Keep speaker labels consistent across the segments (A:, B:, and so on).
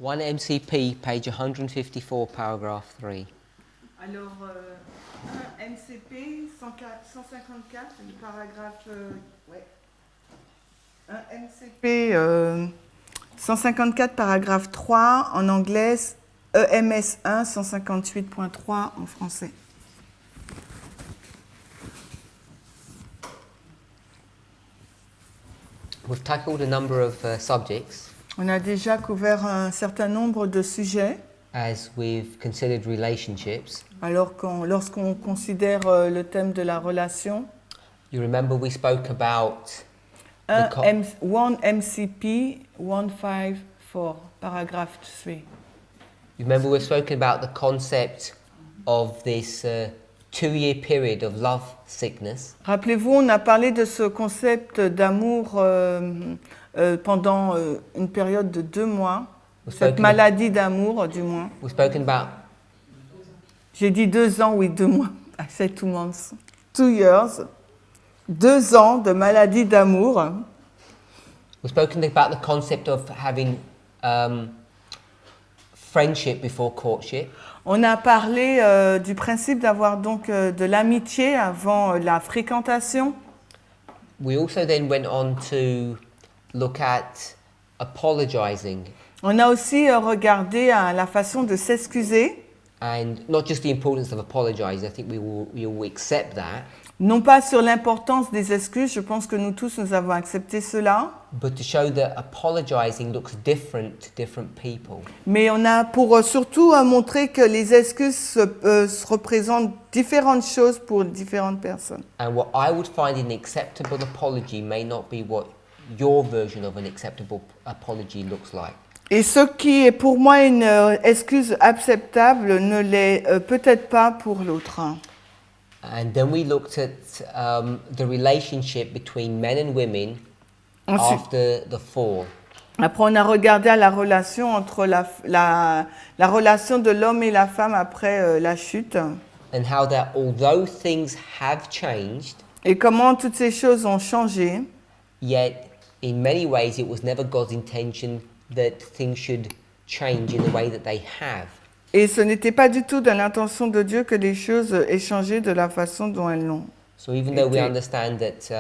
A: 1 MCP, page 154, paragraph 3.
B: Alors, 1 MCP 154, le paragraphe. Ouais. 1 MCP 154, paragraphe 3, en anglais, EMS 1 158.3 en français.
A: We've tackled a number of subjects
B: On a déjà couvert un certain nombre de sujets.
A: as we've considered relationships.
B: Lorsqu'on considère le thème de la relation,
A: You remember we spoke about
B: 1
A: co-
B: MCP 154, paragraphe 3.
A: you remember we've spoken about the concept of this 2-year period of love sickness.
B: Rappelez-vous, on a parlé de ce concept d'amour pendant une période de 2 mois, cette maladie d'amour du moins.
A: We've spoken about
B: J'ai dit 2 ans, oui, 2 mois. I said 2 months. 2 years. 2 ans de maladie d'amour.
A: we've spoken about the concept of having friendship before courtship.
B: On a parlé du principe d'avoir donc de l'amitié avant la fréquentation.
A: We also then went on to look at apologizing,
B: On a aussi regardé à la façon de s'excuser,
A: and not just the importance of apologizing. I think we will accept that,
B: non pas sur l'importance des excuses, je pense que nous tous nous avons accepté cela,
A: but to show that apologizing looks different to different people.
B: mais on a pour surtout montrer que les excuses représentent différentes choses pour différentes personnes.
A: And what I would find an acceptable apology may not be what your version of an acceptable apology looks like.
B: Et ce qui est pour moi une excuse acceptable ne l'est peut-être pas pour l'autre.
A: And then we looked at the relationship between men and women
B: Ensuite,
A: after the fall.
B: après, on a regardé à la relation entre la relation de l'homme et la femme après la chute,
A: And how that although things have changed,
B: et comment toutes ces choses ont changé,
A: yet in many ways it was never God's intention that things should change in the way that they have.
B: et ce n'était pas du tout dans l'intention de Dieu que les choses aient changé de la façon dont elles l'ont.
A: So even though we
B: été.
A: understand that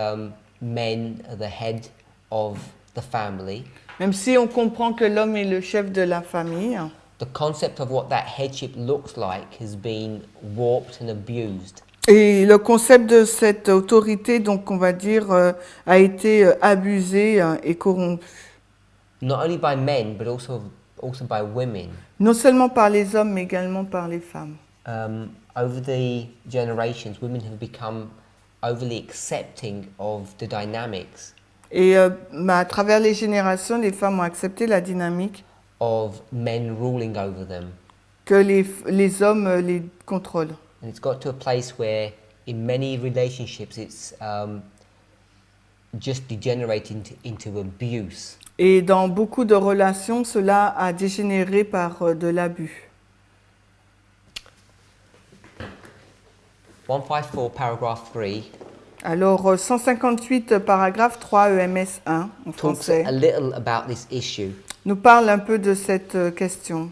A: men are the head of the family,
B: Même si on comprend que l'homme est le chef de la famille,
A: the concept of what that headship looks like has been warped and abused.
B: et le concept de cette autorité, donc on va dire, a été abusé et corrompu.
A: Not only by men, but also by women.
B: Non seulement par les hommes, mais également par les femmes.
A: Over the generations, women have become overly accepting of the dynamics
B: Et à travers les générations, les femmes ont accepté la dynamique
A: of men ruling over them.
B: que les hommes les contrôlent.
A: And it's got to a place where, in many relationships, it's just degenerating into abuse.
B: Et dans beaucoup de relations, cela a dégénéré par de l'abus.
A: 154, paragraph 3,
B: Alors, 158, paragraphe 3, EMS 1, en
A: talks
B: français,
A: a little about this issue.
B: nous parle un peu de cette question.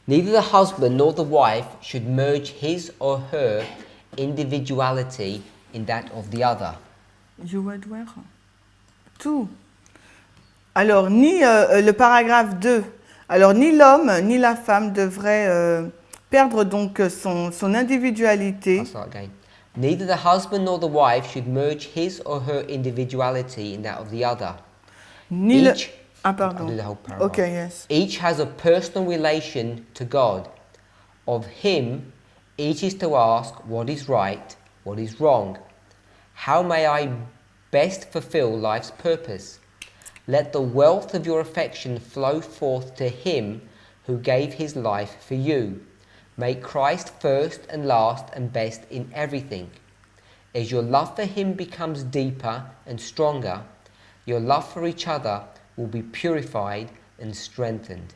A: Neither the husband nor the wife should merge his or her individuality in that of the other.
B: You would wear tout. Alors, ni le paragraphe 2, alors ni l'homme ni la femme devraient perdre donc son individualité.
A: I'll start again. Neither the husband nor the wife should merge his or her individuality in that of the other.
B: Ni le...
A: Each,
B: Ah,
A: I'll
B: pardon.
A: do the whole paragraph.
B: Okay, yes.
A: Each has a personal relation to God. Of him, each is to ask what is right, what is wrong. How may I best fulfill life's purpose? Let the wealth of your affection flow forth to him who gave his life for you. Make Christ first and last and best in everything. As your love for him becomes deeper and stronger, your love for each other will be purified and strengthened.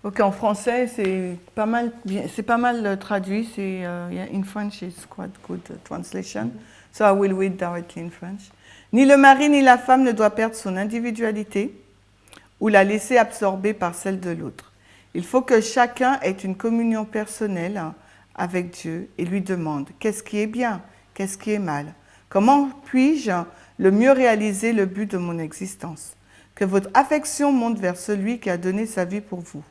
B: Ok, en français, c'est pas mal traduit. In French, it's quite good translation. So I will read directly in French. Ni le mari ni la femme ne doit perdre son individualité. ou la laisser absorber par celle de l'autre. Il faut que chacun ait une communion personnelle avec Dieu et lui demande qu'est-ce qui est bien, qu'est-ce qui est mal, comment puis-je le mieux réaliser le but de mon existence. Que votre affection monte vers celui qui a donné sa vie pour vous.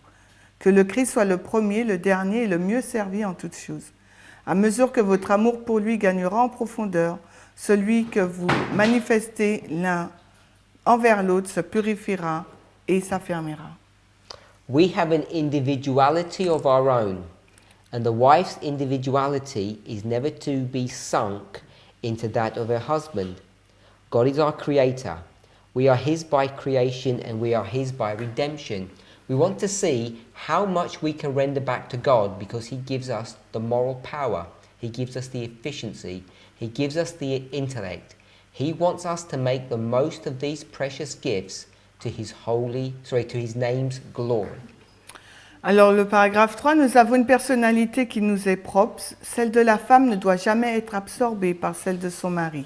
B: Que le Christ soit le premier, le dernier et le mieux servi en toutes choses. À mesure que votre amour pour lui gagnera en profondeur, celui que vous manifestez l'un envers l'autre se purifiera et s'affermira.
A: We have an individuality of our own, and the wife's individuality is never to be sunk into that of her husband. God is our creator. We are his by creation and we are his by redemption. We want to see how much we can render back to God because he gives us the moral power. He gives us the efficiency. He gives us the intellect. He wants us to make the most of these precious gifts to his name's glory.
B: Alors le paragraphe 3, nous avons une personnalité qui nous est propre. Celle de la femme ne doit jamais être absorbée par celle de son mari.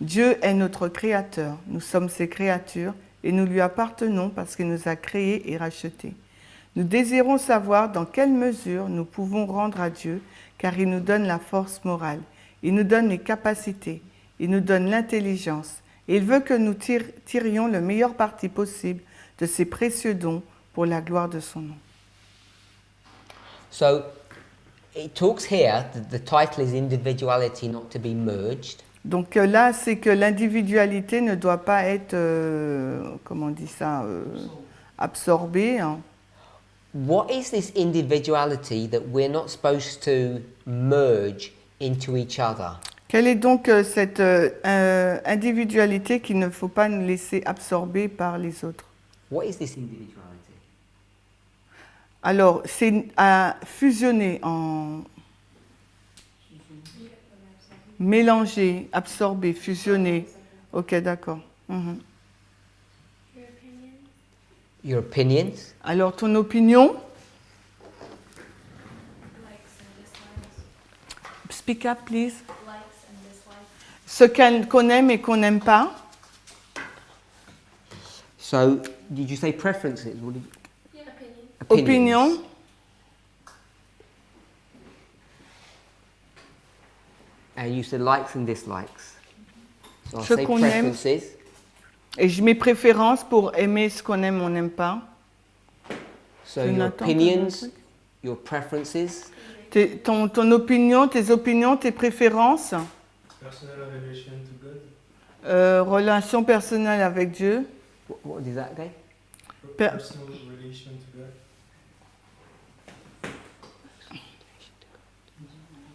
B: Dieu est notre créateur, nous sommes ses créatures et nous lui appartenons parce qu'il nous a créés et rachetés. Nous désirons savoir dans quelle mesure nous pouvons rendre à Dieu car il nous donne la force morale, il nous donne les capacités, il nous donne l'intelligence et il veut que nous tirions le meilleur parti possible de ses précieux dons pour la gloire de son nom.
A: So it talks here, the title is individuality not to be merged.
B: Donc là, c'est que l'individualité ne doit pas être, comment on dit ça, absorbée. Hein.
A: What is this individuality that we're not supposed to merge into each other?
B: Quelle est donc cette individualité qu'il ne faut pas nous laisser absorber par les autres?
A: What is this individuality?
B: Alors, c'est à fusionner en... Mélanger, absorber, fusionner. Ok, d'accord. Mhm.
A: Your opinions,
B: Alors, ton opinion? Speak up, please. Ce qu'on aime et qu'on n'aime pas.
A: so did you say preferences? What did
B: Opinion.
A: And you said likes and dislikes. So I'll
B: Ce
A: say
B: qu'on aime.
A: preferences.
B: Et je mets préférence pour aimer ce qu'on aime ou on n'aime pas.
A: So
B: Tu
A: your
B: n'attends pas
A: opinions,
B: un truc?
A: your preferences,
B: Ton opinion, tes opinions, tes préférences.
C: Personal relation to God.
B: Relation personnelle avec Dieu.
A: what is that again?
B: Per-
C: Personal relation to God.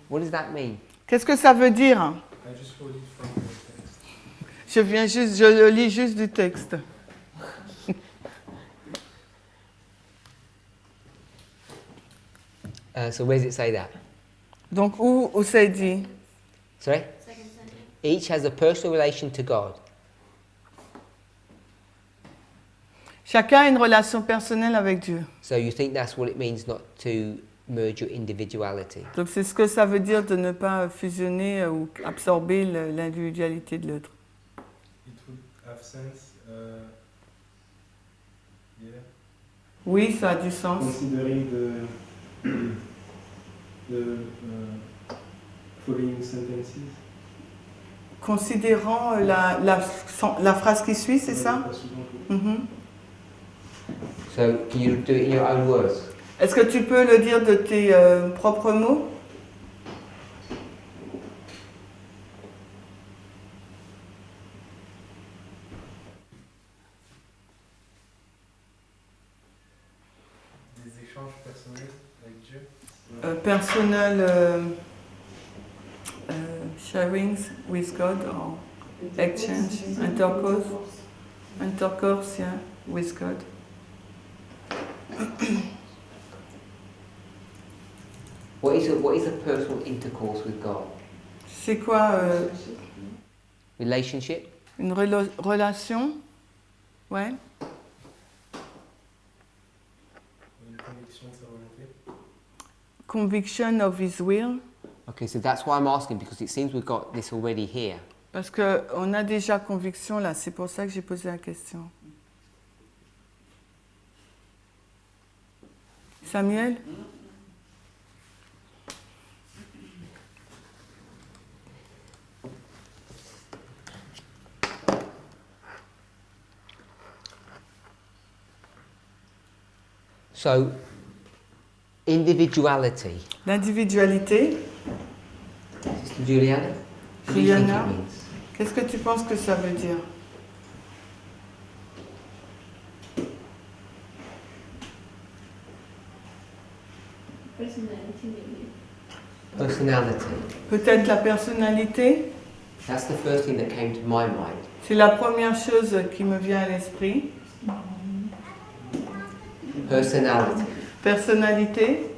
A: What does that mean?
B: Qu'est-ce que ça veut dire?
C: I just quoted from the text.
B: Je le lis juste du texte.
A: So where does it say that?
B: Donc, où c'est dit?
A: Sorry? Each has a personal relation to God.
B: Chacun a une relation personnelle avec Dieu.
A: So you think that's what it means not to merge your individuality.
B: Donc, c'est ce que ça veut dire de ne pas fusionner ou absorber l'individualité de l'autre.
C: It would have sense. Yeah.
B: Oui, ça a du sens.
C: Considering the following sentences.
B: Considérant la phrase qui suit, c'est ça? Mhm.
A: So can you do it in your own words?
B: Est-ce que tu peux le dire de tes propres mots?
C: Des échanges personnels avec Dieu.
B: Personal sharings with God or exchange, intercourse, yeah, with God.
A: What is a personal intercourse with God?
B: C'est quoi
A: Relationship?
B: une relation? Ouais.
C: Une conviction de sa volonté.
B: Conviction of His will.
A: Okay, so that's why I'm asking, because it seems we've got this already here.
B: Parce qu'on a déjà conviction là, c'est pour ça que j'ai posé la question. Samuel?
A: So, individuality.
B: L'individualité.
A: Sister Juliana? What do you think
B: Juliana?
A: it means?
B: Qu'est-ce que tu penses que ça veut dire?
A: Personality.
B: Peut-être la personnalité?
A: That's the first thing that came to my mind.
B: C'est la première chose qui me vient à l'esprit.
A: Personality.
B: Personnalité.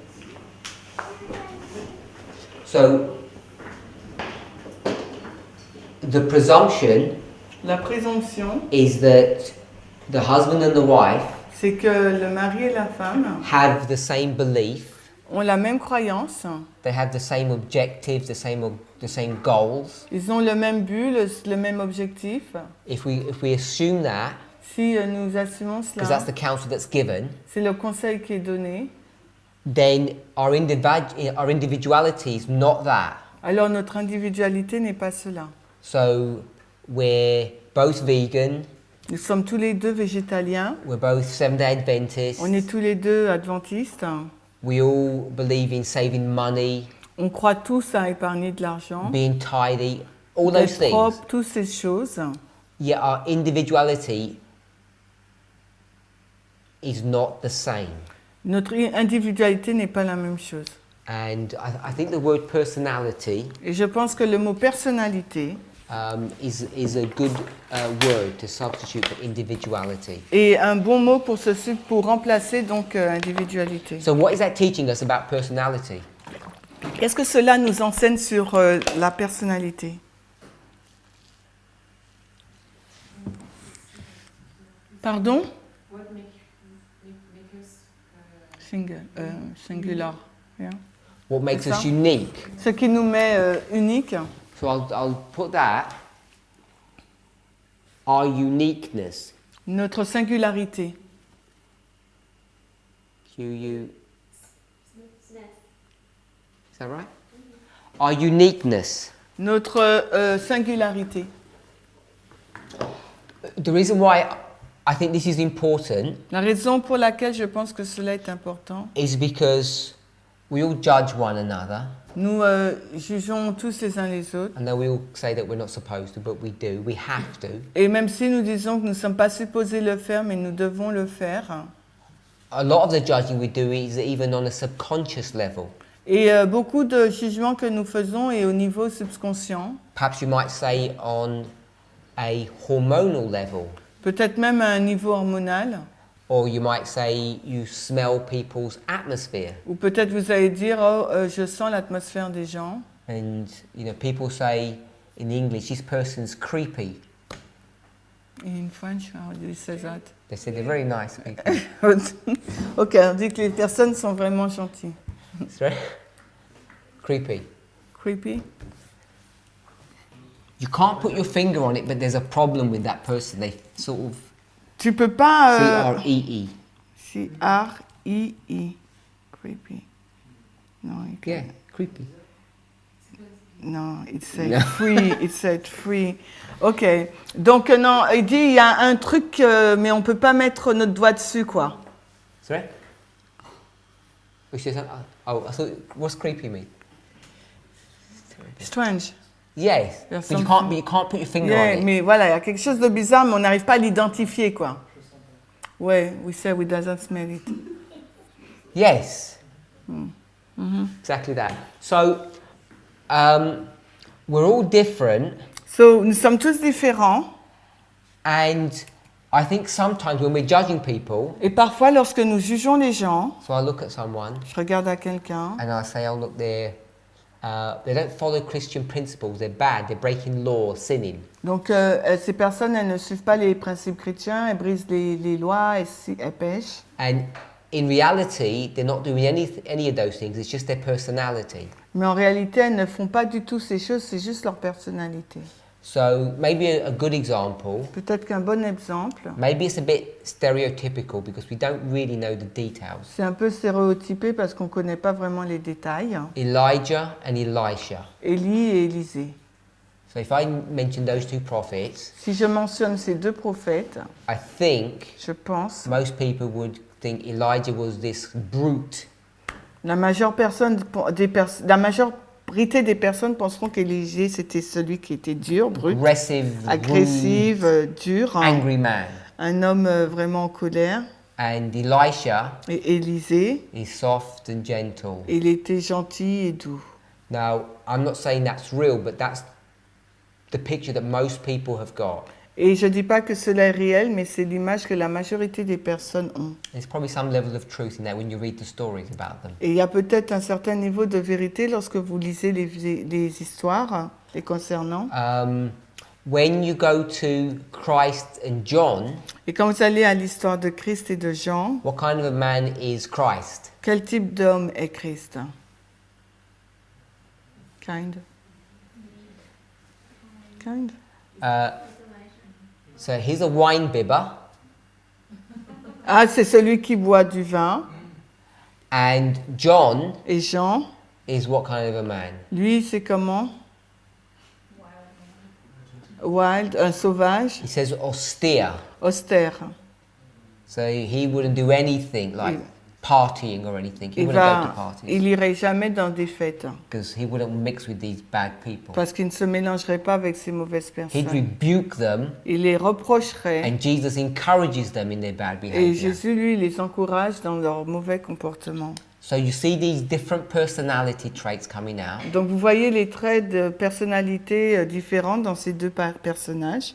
A: So, the presumption
B: La présomption,
A: is that the husband and the wife
B: c'est que le mari et la femme
A: have the same belief,
B: ont la même croyance,
A: they have the same objectives, the same goals.
B: ils ont le même but, le même objectif.
A: If we assume that,
B: Si nous assumons
A: because that's
B: cela,
A: the counsel that's given,
B: c'est le conseil qui est donné,
A: then our individuality is not that.
B: alors notre individualité n'est pas cela.
A: So we're both vegan,
B: Nous sommes tous les deux végétaliens,
A: we're both Seventh-day Adventists,
B: on est tous les deux adventistes,
A: we all believe in saving money,
B: on croit tous à épargner de l'argent,
A: being tidy, all those
B: d'être
A: things.
B: propre, toutes ces choses.
A: Yet our individuality is not the same.
B: Notre individualité n'est pas la même chose.
A: And I think the word personality
B: Et je pense que le mot personnalité
A: is a good word to substitute for individuality.
B: est un bon mot pour remplacer donc individualité.
A: So what is that teaching us about personality?
B: Qu'est-ce que cela nous enseigne sur la personnalité? Pardon? Singular. Yeah.
A: What makes
B: C'est
A: us
B: ça.
A: unique?
B: Ce qui nous met unique.
A: So I'll put that, our uniqueness.
B: Notre singularité.
A: Is that right? Our uniqueness.
B: Notre singularité.
A: The reason why I think this is important
B: La raison pour laquelle je pense que cela est important,
A: is because we all judge one another,
B: nous jugeons tous les uns les autres.
A: and then we all say that we're not supposed to, but we do. We have to.
B: Et même si nous disons que nous ne sommes pas supposés le faire, mais nous devons le faire.
A: A lot of the judging we do is even on a subconscious level.
B: Et beaucoup de jugements que nous faisons est au niveau subconscient,
A: Perhaps you might say on a hormonal level,
B: peut-être même à un niveau hormonal,
A: or you might say you smell people's atmosphere.
B: ou peut-être vous allez dire oh, je sens l'atmosphère des gens.
A: And people say in English, this person's creepy.
B: In French, how do you say that?
A: They say they're very nice people.
B: Ok, on dit que les personnes sont vraiment gentilles.
A: That's right. Creepy.
B: Creepy.
A: You can't put your finger on it, but there's a problem with that person. They sort of
B: Tu peux pas.
A: C-R-E-E.
B: C-R-I-I. Creepy. Non, you
A: Yeah,
B: can't.
A: creepy.
B: Non, it said
A: No.
B: free. It said free. Ok. Donc non, il dit il y a un truc, mais on peut pas mettre notre doigt dessus, quoi.
A: Sorry? Which is, oh, I thought, what's creepy mean?
B: Strange.
A: Yes,
B: There's
A: but you
B: something-
A: can't put your finger
B: Yeah,
A: on it.
B: mais voilà, il y a quelque chose de bizarre, mais on n'arrive pas à l'identifier, quoi. Ouais, we say we doesn't smell it.
A: Yes. Exactly that. So, we're all different,
B: So, nous sommes tous différents.
A: and I think sometimes when we're judging people,
B: Et parfois, lorsque nous jugeons les gens,
A: so I look at someone
B: je regarde à quelqu'un,
A: and I say, oh look, they don't follow Christian principles. They're bad. They're breaking law, sinning.
B: donc ces personnes, elles ne suivent pas les principes chrétiens, elles brisent les lois, elles pêchent.
A: And in reality, they're not doing any of those things. It's just their personality.
B: Mais en réalité, elles ne font pas du tout ces choses, c'est juste leur personnalité.
A: So maybe a good example,
B: Peut-être qu'un bon exemple,
A: maybe it's a bit stereotypical because we don't really know the details.
B: c'est un peu stéréotypé parce qu'on ne connaît pas vraiment les détails.
A: Elijah and Elisha.
B: Élie et Élisée.
A: So if I mention those two prophets,
B: Si je mentionne ces deux prophètes,
A: I think
B: je pense
A: most people would think Elijah was this brute,
B: la majorité des personnes penseront qu'Élisée c'était celui qui était dur, brut,
A: aggressive,
B: agressif, dur,
A: rude, angry man.
B: un homme vraiment en colère.
A: And Elisha
B: Et Élisée,
A: is soft and gentle.
B: il était gentil et doux.
A: Now, I'm not saying that's real, but that's the picture that most people have got.
B: Et je ne dis pas que cela est réel, mais c'est l'image que la majorité des personnes ont.
A: There's probably some level of truth in that when you read the stories about them.
B: Et il y a peut-être un certain niveau de vérité lorsque vous lisez les histoires les concernant.
A: When you go to Christ and John,
B: Et quand vous allez à l'histoire de Christ et de Jean,
A: what kind of a man is Christ?
B: quel type d'homme est Christ? Kind.
A: So he's a wine bibber,
B: Ah, c'est celui qui boit du vin.
A: and John
B: Et Jean,
A: is what kind of a man?
B: lui, c'est comment? Wild, un sauvage,
A: He says austere.
B: austère.
A: So he wouldn't do anything like partying or anything. He
B: Il
A: wouldn't go to parties
B: irait jamais dans des fêtes
A: because he wouldn't mix with these bad people.
B: parce qu'il ne se mélangerait pas avec ces mauvaises
A: He'd
B: personnes.
A: rebuke them,
B: Il les reprocherait
A: and Jesus encourages them in their bad
B: et
A: behavior.
B: Jésus, lui, les encourage dans leur mauvais comportement.
A: So you see these different personality traits coming out.
B: Donc vous voyez les traits de personnalité différents dans ces deux personnages.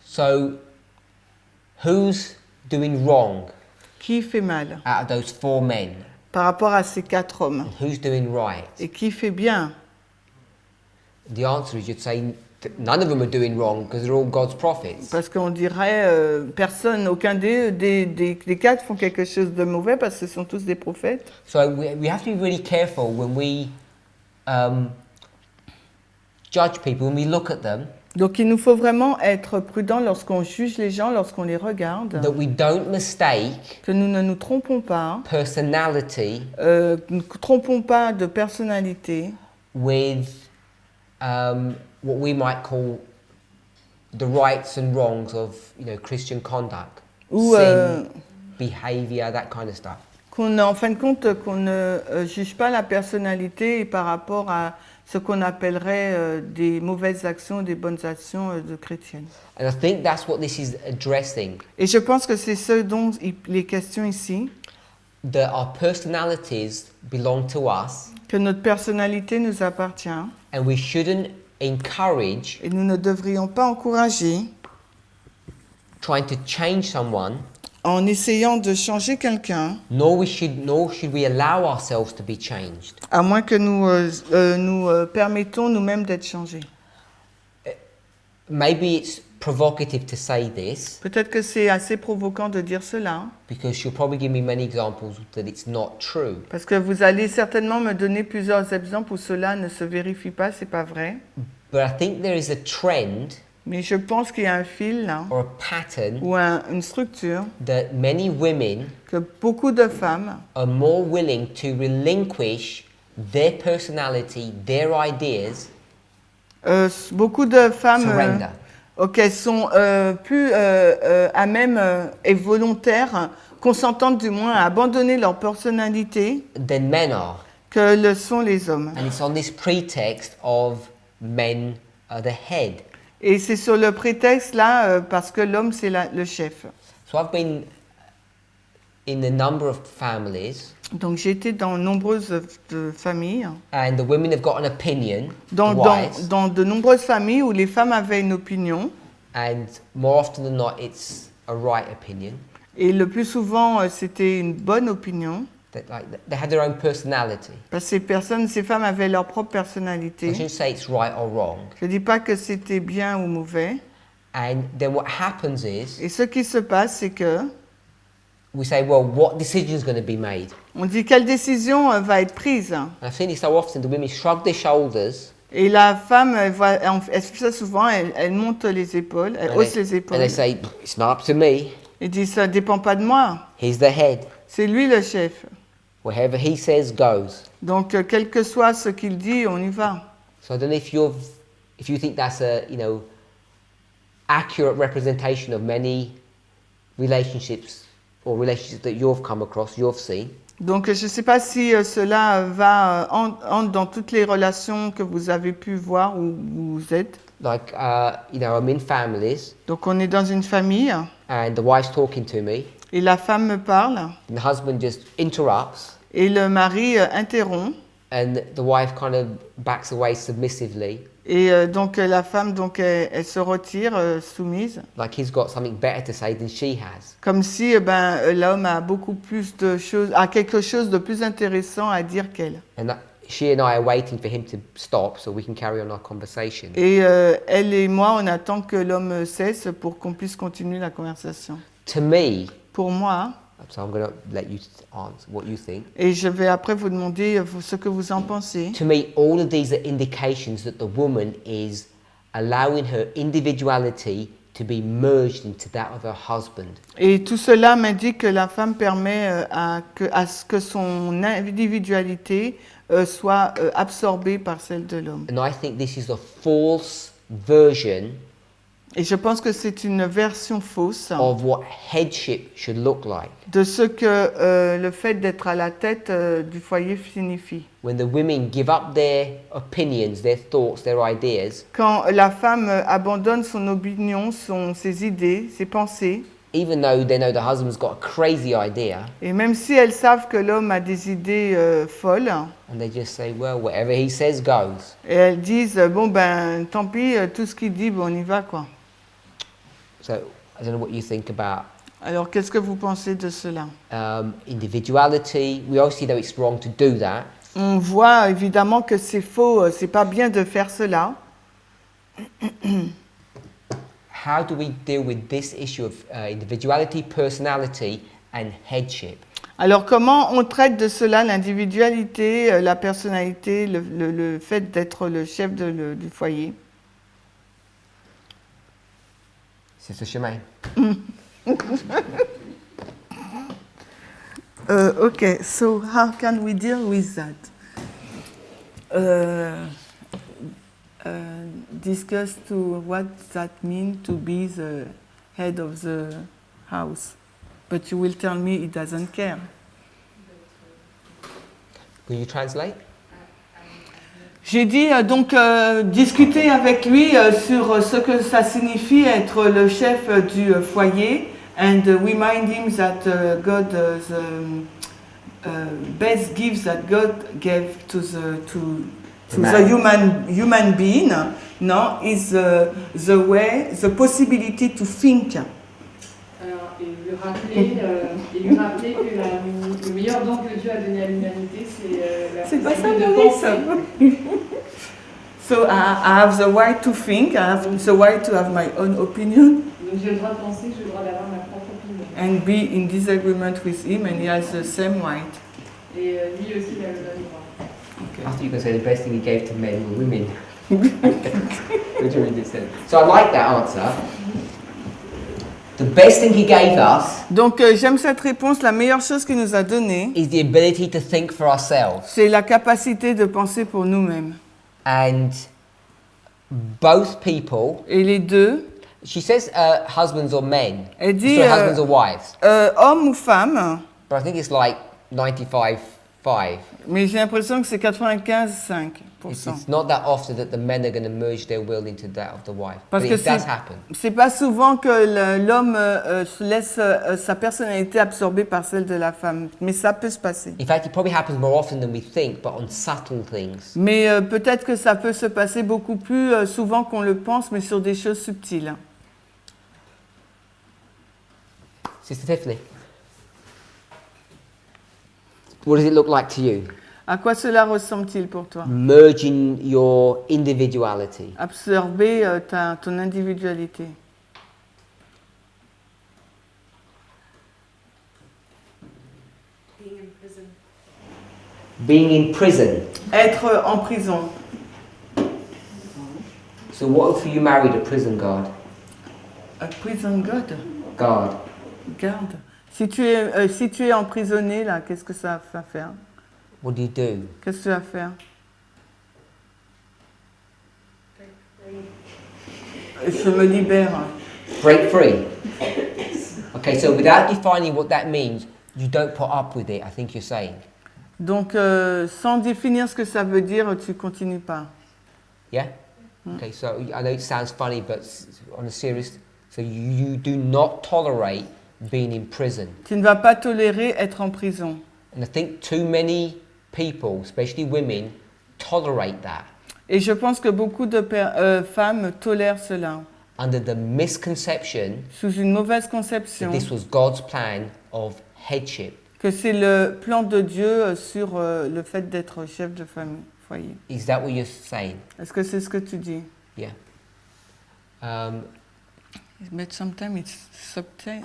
A: So who's doing wrong
B: Qui fait mal
A: out of those four men?
B: par rapport à ces quatre hommes?
A: Who's doing right?
B: Et qui fait bien?
A: The answer is you'd say none of them are doing wrong because they're all God's prophets.
B: Parce qu'on dirait personne, aucun des quatre font quelque chose de mauvais parce que ce sont tous des prophètes.
A: So we have to be really careful when we judge people, when we look at them,
B: Donc il nous faut vraiment être prudents lorsqu'on juge les gens, lorsqu'on les regarde,
A: that we don't mistake
B: que nous ne nous trompons pas,
A: personality
B: ne nous trompons pas de personnalité
A: with what we might call the rights and wrongs of, Christian conduct,
B: ou
A: sin, behavior, that kind of stuff.
B: en fin de compte qu'on ne juge pas la personnalité par rapport à ce qu'on appellerait des mauvaises actions, des bonnes actions de chrétiennes.
A: And I think that's what this is addressing,
B: Et je pense que c'est ce dont il est question ici,
A: that our personalities belong to us,
B: que notre personnalité nous appartient
A: and we shouldn't encourage
B: et nous ne devrions pas encourager
A: trying to change someone,
B: en essayant de changer quelqu'un,
A: nor should we allow ourselves to be changed.
B: à moins que nous permettons nous-mêmes d'être changés.
A: Maybe it's provocative to say this,
B: Peut-être que c'est assez provoquant de dire cela,
A: because you'll probably give me many examples that it's not true.
B: parce que vous allez certainement me donner plusieurs exemples où cela ne se vérifie pas, c'est pas vrai.
A: But I think there is a trend
B: Mais je pense qu'il y a un fil là,
A: or a pattern
B: ou une structure
A: that many women
B: que beaucoup de femmes
A: are more willing to relinquish their personality, their ideas,
B: beaucoup de femmes
A: surrender.
B: sont plus à même et volontaires, consentantes du moins à abandonner leur personnalité
A: Than men are.
B: que le sont les hommes.
A: And it's on this pretext of men are the head.
B: Et c'est sur le prétexte là parce que l'homme c'est le chef.
A: So I've been in a number of families,
B: Donc j'ai été dans nombreuses familles,
A: and the women have got an opinion,
B: dans de nombreuses familles où les femmes avaient une opinion,
A: and more often than not, it's a right opinion.
B: et le plus souvent c'était une bonne opinion,
A: That they had their own personality.
B: parce que ces femmes avaient leur propre
A: I
B: personnalité.
A: shouldn't say it's right or wrong.
B: Je ne dis pas que c'était bien ou mauvais.
A: And then what happens is
B: Et ce qui se passe, c'est que
A: we say, well, what decision is going to be made?
B: on dit quelle décision va être prise.
A: And I've seen it so often. The women shrug their shoulders
B: Et la femme, elle fait ça souvent, elle monte les épaules, elle
A: And
B: hausse
A: they,
B: les
A: and
B: épaules.
A: they say, it's not up to me.
B: Et dit, ça dépend pas de moi,
A: He's the head.
B: c'est lui le chef.
A: Wherever he says goes.
B: Donc, quel que soit ce qu'il dit, on y va.
A: So I don't know if you think that's a, accurate representation of many relationships or relationships that you've come across, you've seen.
B: Donc, je ne sais pas si cela entre dans toutes les relations que vous avez pu voir où vous êtes.
A: Like, I'm in families
B: Donc, on est dans une famille
A: and the wife's talking to me
B: et la femme me parle
A: and the husband just interrupts
B: et le mari interrompt.
A: and the wife kind of backs away submissively,
B: Et donc, la femme, donc, elle se retire soumise,
A: like he's got something better to say than she has.
B: comme si l'homme a beaucoup plus de choses, a quelque chose de plus intéressant à dire qu'elle.
A: And she and I are waiting for him to stop so we can carry on our conversation.
B: Et elle et moi, on attend que l'homme cesse pour qu'on puisse continuer la conversation.
A: To me,
B: Pour moi,
A: so I'm going to let you answer what you think.
B: et je vais après vous demander ce que vous en pensez.
A: To me, all of these are indications that the woman is allowing her individuality to be merged into that of her husband.
B: Et tout cela m'indique que la femme permet à ce que son individualité soit absorbée par celle de l'homme.
A: And I think this is a false version
B: Et je pense que c'est une version fausse
A: of what headship should look like.
B: de ce que le fait d'être à la tête du foyer signifie.
A: When the women give up their opinions, their thoughts, their ideas,
B: Quand la femme abandonne son opinion, ses idées, ses pensées,
A: even though they know the husband's got a crazy idea,
B: et même si elles savent que l'homme a des idées folles,
A: and they just say, well, whatever he says goes.
B: et elles disent bon ben tant pis, tout ce qu'il dit, bon, on y va quoi.
A: So I don't know what you think about
B: Alors qu'est-ce que vous pensez de cela?
A: individuality. We obviously know it's wrong to do that.
B: On voit évidemment que c'est faux, c'est pas bien de faire cela.
A: How do we deal with this issue of individuality, personality, and headship?
B: Alors comment on traite de cela, l'individualité, la personnalité, le fait d'être le chef du foyer?
A: Sister Shemaine.
B: Okay, so how can we deal with that? Discuss to what that means to be the head of the house. But you will tell me it doesn't care.
A: Will you translate?
B: J'ai dit discuter avec lui sur ce que ça signifie être le chef du foyer and remind him that God best gifts that God gave to the human being, no, is the way, the possibility to think.
D: Alors, et lui rappeler que le meilleur don que Dieu a donné à l'humanité, c'est la possibilité de penser.
B: So I have the right to think, I have the right to have my own opinion
D: Donc j'ai le droit de penser, j'ai le droit d'avoir ma propre opinion.
B: and be in disagreement with him, and he has the same right.
D: Et lui aussi, il a le droit.
A: I thought you were going to say the best thing he gave to men were women. Which you just said. So I like that answer. The best thing he gave us
B: Donc j'aime cette réponse. La meilleure chose qu'il nous a donnée,
A: is the ability to think for ourselves.
B: c'est la capacité de penser pour nous-mêmes.
A: And both people,
B: Et les deux,
A: she says husbands or men.
B: elle dit
A: Sorry, husbands or wives.
B: homme ou femme,
A: But I think it's like 95-5.
B: mais j'ai l'impression que c'est 95,5%.
A: It's not that often that the men are going to merge their will into that of the wife.
B: Parce
A: But
B: que
A: it does happen.
B: c'est pas souvent que l'homme se laisse sa personnalité absorbée par celle de la femme, mais ça peut se passer.
A: In fact, it probably happens more often than we think, but on subtle things.
B: Mais peut-être que ça peut se passer beaucoup plus souvent qu'on le pense, mais sur des choses subtiles.
A: Sister Tiffany, what does it look like to you?
B: À quoi cela ressemble-t-il pour toi?
A: Merging your individuality.
B: Absorber ton individualité.
D: Being in prison.
A: Being in prison.
B: Être en prison.
A: So what if you married a prison guard?
B: A prison guard.
A: Guard.
B: Garde. Si tu es emprisonné, là, qu'est-ce que ça va faire?
A: What do you do?
B: Qu'est-ce que tu vas faire? Je me libère.
A: Break free. Okay, so without defining what that means, you don't put up with it, I think you're saying.
B: Donc, sans définir ce que ça veut dire, tu continues pas.
A: Yeah? Okay, so I know it sounds funny, but on a serious, so you do not tolerate being in prison.
B: Tu ne vas pas tolérer être en prison.
A: And I think too many people, especially women, tolerate that
B: Et je pense que beaucoup de femmes tolèrent cela
A: under the misconception
B: sous une mauvaise
A: that
B: conception
A: this was God's plan of headship.
B: que c'est le plan de Dieu sur le fait d'être chef de famille, foyer.
A: Is that what you're saying?
B: Est-ce que c'est ce que tu dis?
A: Yeah.
B: But sometimes it's subtle.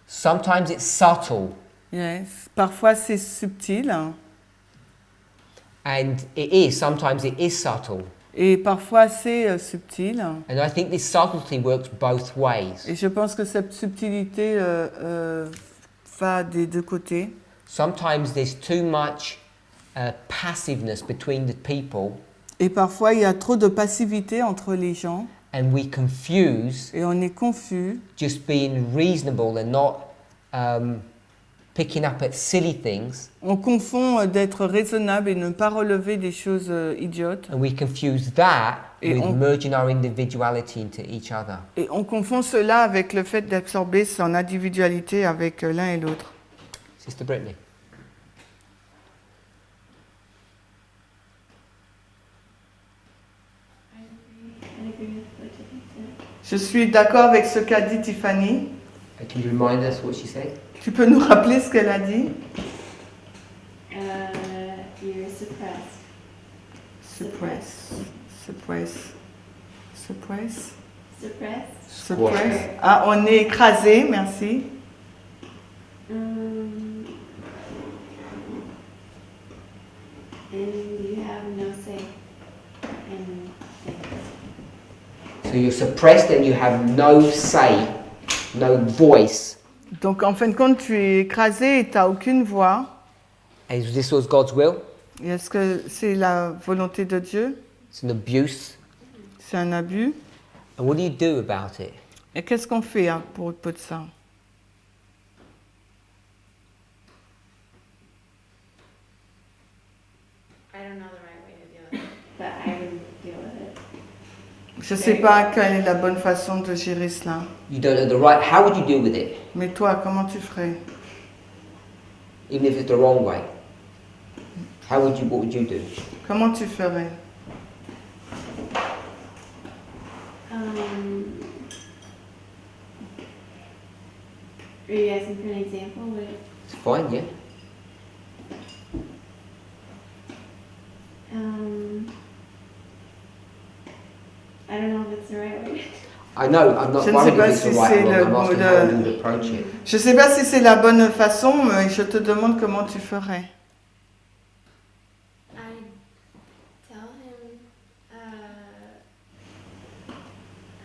A: Sometimes it's subtle,
B: Yes. Parfois c'est subtil
A: and it is. Sometimes it is subtle.
B: et parfois c'est subtil.
A: And I think this subtlety works both ways.
B: Et je pense que cette subtilité va des deux côtés.
A: Sometimes there's too much passiveness between the people,
B: Et parfois il y a trop de passivité entre les gens
A: and we confuse
B: et on est confus.
A: just being reasonable and not picking up at silly things,
B: On confond d'être raisonnable et ne pas relever des choses idiotes.
A: and we confuse that
B: Et
A: with
B: on-
A: merging our individuality into each other.
B: Et on confond cela avec le fait d'absorber son individualité avec l'un et l'autre.
A: Sister Brittany.
E: I agree with what Tiffany said.
B: Je suis d'accord avec ce qu'a dit Tiffany.
A: Can you remind us what she said?
B: Tu peux nous rappeler ce qu'elle a dit?
E: You're suppressed.
B: Suppress. Suppress. Suppress.
E: Suppressed.
B: Suppress. Ah, on est écrasé, merci.
E: And you have no say in things.
A: So you're suppressed and you have no say, no voice.
B: Donc en fin de compte, tu es écrasé et tu n'as aucune voix.
A: And this was God's will.
B: Et est-ce que c'est la volonté de Dieu?
A: It's an abuse.
B: C'est un abus.
A: And what do you do about it?
B: Et qu'est-ce qu'on fait pour de ça?
E: I don't know the right way to deal with it, but I would deal with it.
B: Je ne sais pas quelle est la bonne façon de gérer cela.
A: You don't know the right. How would you deal with it,
B: Mais toi, comment tu ferais?
A: even if it's the wrong way? How would you? What would you do?
B: Comment tu ferais?
E: Are you asking for an example? Would it,
A: It's fine, yeah.
E: I don't know if it's the right way.
A: I know. I'm not
B: Je ne
A: worried
B: sais pas
A: if it's the
B: si
A: right
B: c'est
A: or
B: le
A: wrong. I'm asking
B: bon-
A: how you would approach it.
B: Je ne sais pas si c'est la bonne façon, mais je te demande comment tu ferais.
E: I tell him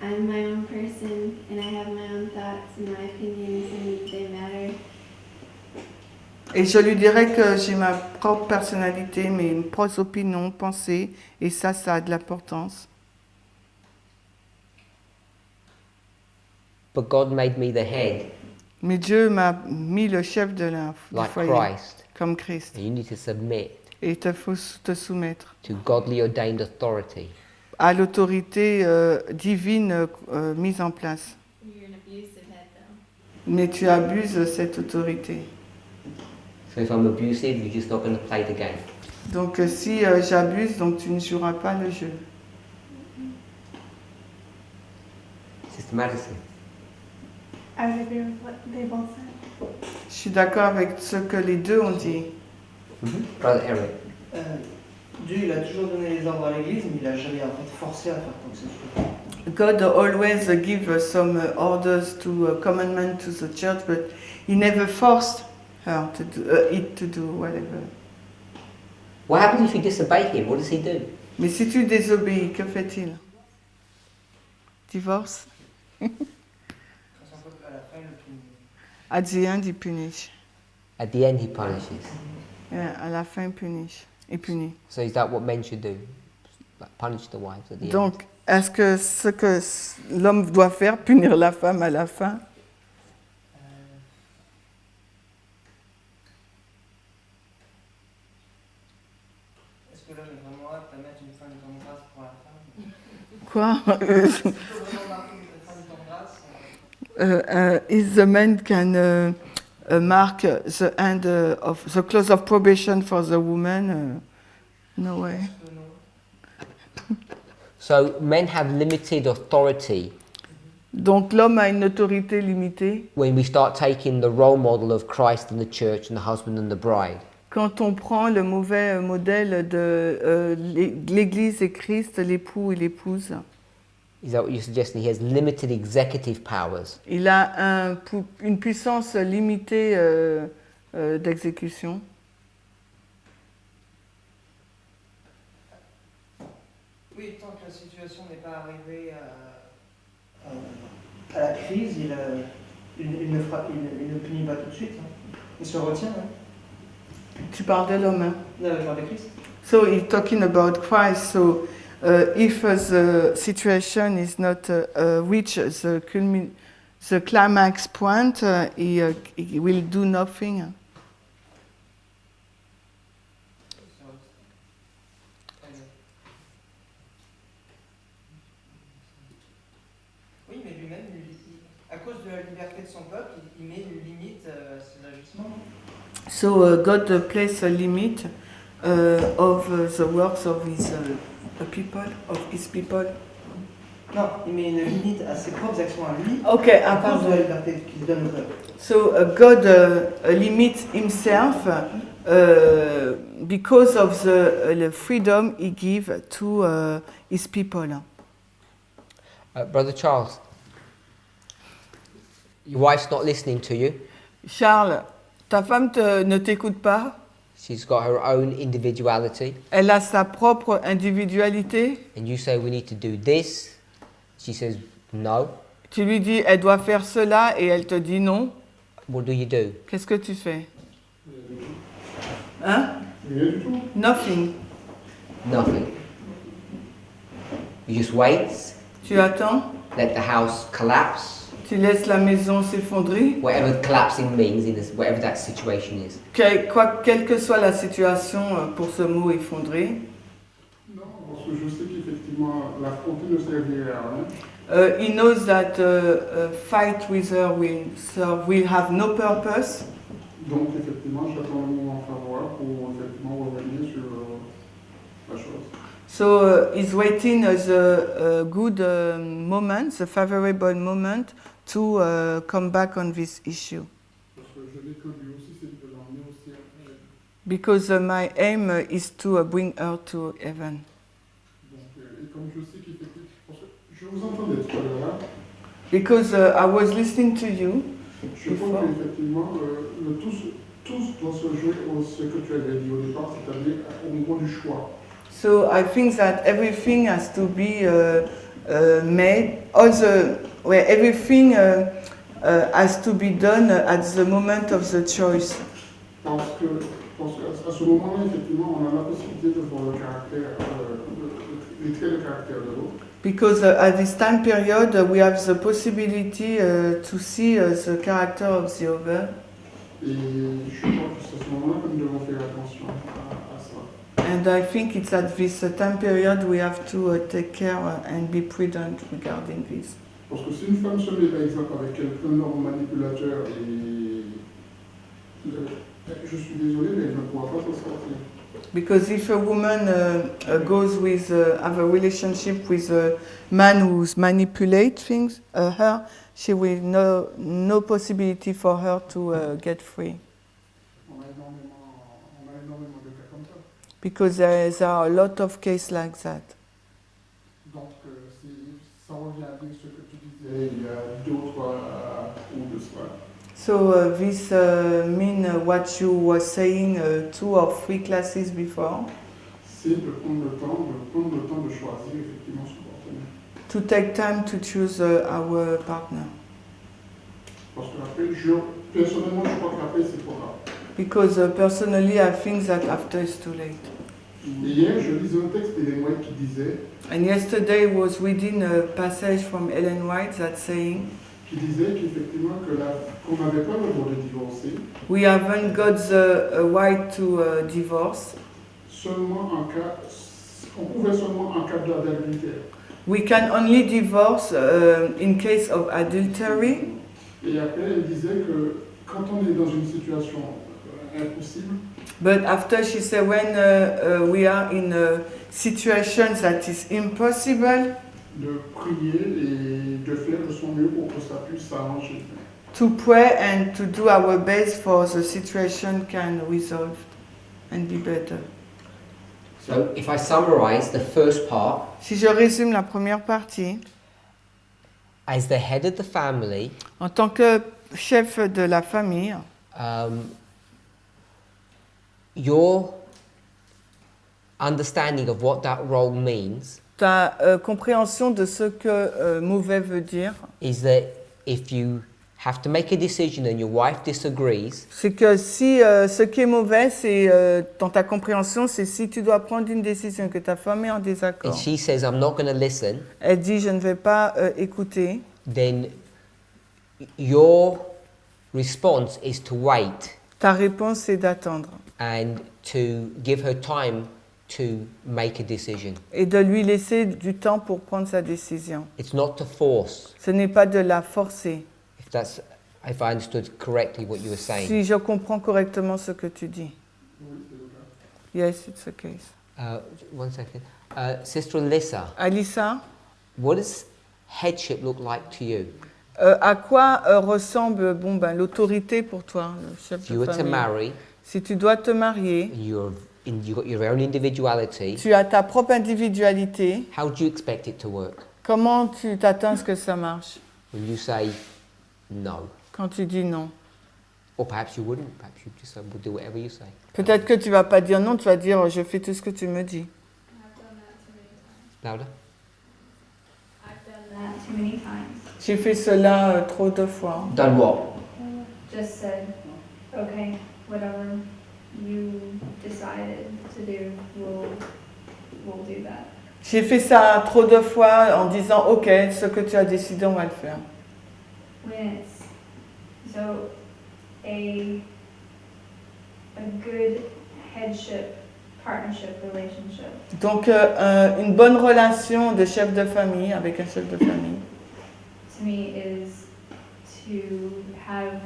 E: I'm my own person and I have my own thoughts and my opinions and they matter.
B: Et je lui dirais que j'ai ma propre personnalité, mes propres opinions, pensées, et ça a de l'importance.
A: But God made me the head,
B: Mais Dieu m'a mis le chef du
A: like
B: foyer,
A: Christ,
B: comme Christ.
A: and you need to submit
B: Et il te faut te soumettre
A: to godly ordained authority.
B: à l'autorité divine mise en place.
E: You're an abusive head though.
B: Mais tu abuses de cette autorité.
A: So if I'm abusive, you're just not going to play the game.
B: Donc si j'abuse, donc tu ne joueras pas le jeu.
A: Sister Madison.
F: I would agree with what they both said.
B: Je suis d'accord avec ce que les deux ont dit.
A: Brother Eric.
G: Dieu, il a toujours donné les ordres à l'église, mais il n'a jamais en fait forcé à faire quoi que ce soit.
B: God always give some orders to commandment to the church, but he never forced her to do it to do whatever.
A: What happens if you disobey him? What does he do?
B: Mais si tu désobéis, que fait-il? Divorce?
G: Parce qu'en fait, à la fin, le punit.
B: At the end, il punit.
A: At the end, he punishes.
B: Yeah, à la fin, il punit.
A: So is that what men should do? Like punish the wives at the end?
B: Donc, est-ce que ce que l'homme doit faire, punir la femme à la fin?
G: Est-ce que l'homme est vraiment apte à mettre une fin de temps de grâce pour la femme?
B: Quoi?
G: Est-ce qu'il faut vraiment marquer une fin de temps de grâce?
B: Is the man can mark the end of the close of probation for the woman? No way.
G: Non.
A: So men have limited authority
B: Donc l'homme a une autorité limitée
A: when we start taking the role model of Christ and the church and the husband and the bride.
B: quand on prend le mauvais modèle de l'Église et Christ, l'époux et l'épouse.
A: Is that what you're suggesting? He has limited executive powers.
B: Il a une puissance limitée d'exécution.
G: Oui, tant que la situation n'est pas arrivée à la crise, il ne punit pas tout de suite. Hein. Il se retient. Hein.
B: Tu parles de l'homme. Hein?
G: Non, je parle de Christ.
B: So he's talking about Christ. So if the situation is not reached the climax point, he will do nothing.
G: Oui, mais lui-même, à cause de la liberté de son peuple, il met une limite à ses agissements.
B: So God placed a limit of the works of his people.
G: Non, il met une limite à ses propres actions à lui,
B: Okay,
G: à cause de la liberté qu'il donne au peuple.
B: So God limits himself because of the freedom he gives to his people.
A: Brother Charles, your wife's not listening to you.
B: Charles, ta femme ne t'écoute pas.
A: She's got her own individuality.
B: Elle a sa propre individualité.
A: And you say we need to do this. She says no.
B: Tu lui dis, elle doit faire cela et elle te dit non.
A: What do you do?
B: Qu'est-ce que tu fais? Hein?
C: Rien du tout.
B: Nothing.
A: Nothing. You just wait,
B: Tu attends.
A: let the house collapse,
B: Tu laisses la maison s'effondrer.
A: whatever collapsing means, whatever that situation is.
B: Quelle que soit la situation pour ce mot effondré.
C: Non, parce que je sais qu'effectivement, l'affronter ne servirait à rien.
B: He knows that fight with her will have no purpose.
C: Donc, effectivement, j'attends le moment favorable pour effectivement revenir sur la chose.
B: So he's waiting the good moment, the favorable moment to come back on this issue.
C: Parce que je n'ai que lui aussi, c'est de l'emmener au ciel.
B: Because my aim is to bring her to heaven.
C: Donc, et comme je sais qu'effectivement, parce que je vous entendais tout à l'heure, hein,
B: Because I was listening to you.
C: je pense qu'effectivement, tous doit se jouer au ce que tu avais dit au départ, c'est-à-dire au niveau du choix.
B: So I think that everything has to be made, where everything has to be done at the moment of the choice.
C: Parce qu'à ce moment-là, effectivement, on a la possibilité de voir le caractère, les traits de caractère de l'autre.
B: Because at this time period we have the possibility to see the character of the other.
C: Et je crois que c'est à ce moment-là que nous devons faire attention à ça.
B: And I think it's at this time period we have to take care and be prudent regarding this.
C: Parce que si une femme se met par exemple avec un homme manipulateur et je suis désolé, mais elle ne pourra pas s'en sortir.
B: Because if a woman goes with have a relationship with a man who manipulates things, her, she will no possibility for her to get free.
C: On a énormément de cas comme ça.
B: Because there are a lot of cases like that.
C: Donc, ça revient à dire ce que tu disais il y a 2 ou 3 ou de cela.
B: So this mean what you were saying 2 or 3 classes before.
C: c'est de prendre le temps de choisir effectivement son partenaire.
B: To take time to choose our partner.
C: Parce que après, personnellement, je crois qu'après, c'est trop tard.
B: Because personally I think that after it's too late.
C: Et hier, je lisais un texte d'Ellen White qui disait,
B: And yesterday was reading a passage from Ellen White that saying,
C: qu'effectivement, qu'on n'avait pas le droit de divorcer,
B: we haven't got the right to divorce.
C: On pouvait seulement en cas d'adultère.
B: We can only divorce in case of adultery.
C: Et après, elle disait que quand on est dans une situation impossible,
B: But after she said, when we are in a situation that is impossible,
C: de prier et de faire de son mieux pour que ça puisse s'arranger.
B: to pray and to do our best for the situation can resolve and be better.
A: So if I summarize the first part,
B: Si je résume la première partie,
A: as the head of the family,
B: en tant que chef de la famille,
A: your understanding of what that role means
B: ta compréhension de ce que mauvais veut dire,
A: is that if you have to make a decision and your wife disagrees,
B: c'est que si ce qui est mauvais, c'est dans ta compréhension, c'est si tu dois prendre une décision que ta femme est en
A: and
B: désaccord.
A: she says, I'm not going to listen,
B: Elle dit je ne vais pas écouter.
A: then your response is to wait
B: Ta réponse c'est d'attendre
A: and to give her time to make a decision.
B: et de lui laisser du temps pour prendre sa décision.
A: It's not to force,
B: Ce n'est pas de la forcer.
A: if I understood correctly what you were saying.
B: Si je comprends correctement ce que tu dis. Yes, it's the case.
A: 1 second. Sister Alyssa,
B: Alissa,
A: what does headship look like to you?
B: à quoi ressemble l'autorité pour toi, le chef
A: If you
B: de
A: were to
B: famille?
A: marry,
B: Si tu dois te marier,
A: you've got your own individuality,
B: tu as ta propre individualité.
A: how do you expect it to work?
B: Comment tu t'attends à ce que ça marche
A: Will you say no?
B: quand tu dis non?
A: Or perhaps you wouldn't, perhaps you just would do whatever you say.
B: Peut-être que tu vas pas dire non, tu vas dire je fais tout ce que tu me dis.
A: Louder?
F: I've done that too many times.
B: J'ai fait cela trop de fois.
A: Done what?
F: Just said, okay, whatever you decided to do, we'll do that.
B: J'ai fait ça trop de fois en disant ok, ce que tu as décidé, on va le faire.
F: When it's so a good headship partnership relationship
B: Donc une bonne relation de chef de famille avec un chef de famille,
F: to me is to have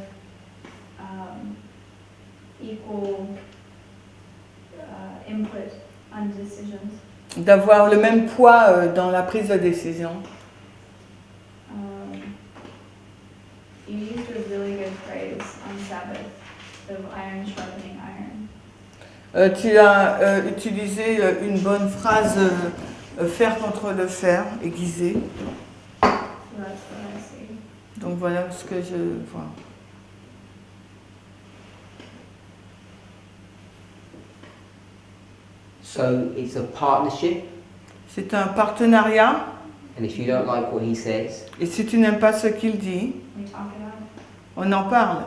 F: equal input on decisions.
B: d'avoir le même poids dans la prise de décision.
F: You used a really good phrase on Sabbath of iron sharpening iron.
B: Tu as utilisé une bonne phrase fer contre le fer, aiguisé.
F: So that's what I see.
B: Donc voilà ce que je vois.
A: So it's a partnership,
B: C'est un partenariat
A: and if you don't like what he says,
B: et si tu n'aimes pas ce qu'il dit,
F: We talk it out.
B: on en parle.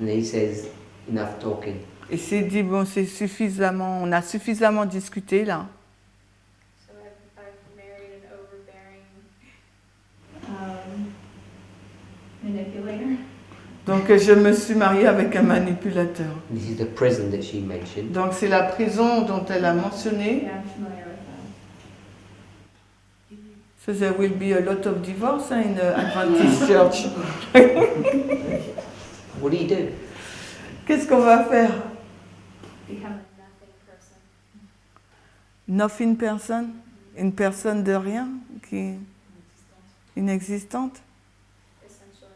A: and he says, enough talking.
B: Et c'est dit, bon, c'est suffisamment, on a suffisamment discuté là.
F: So I've married an overbearing manipulator.
B: Donc je me suis mariée avec un manipulateur.
A: This is the prison that she mentioned.
B: Donc c'est la prison dont elle a mentionné.
F: Yeah, I'm familiar with that.
B: So there will be a lot of divorce in the Adventist Church.
A: What do you do?
B: Qu'est-ce qu'on va faire?
F: Become a nothing person.
B: Nothing person? Une personne de rien? Inexistante?
F: Essentially.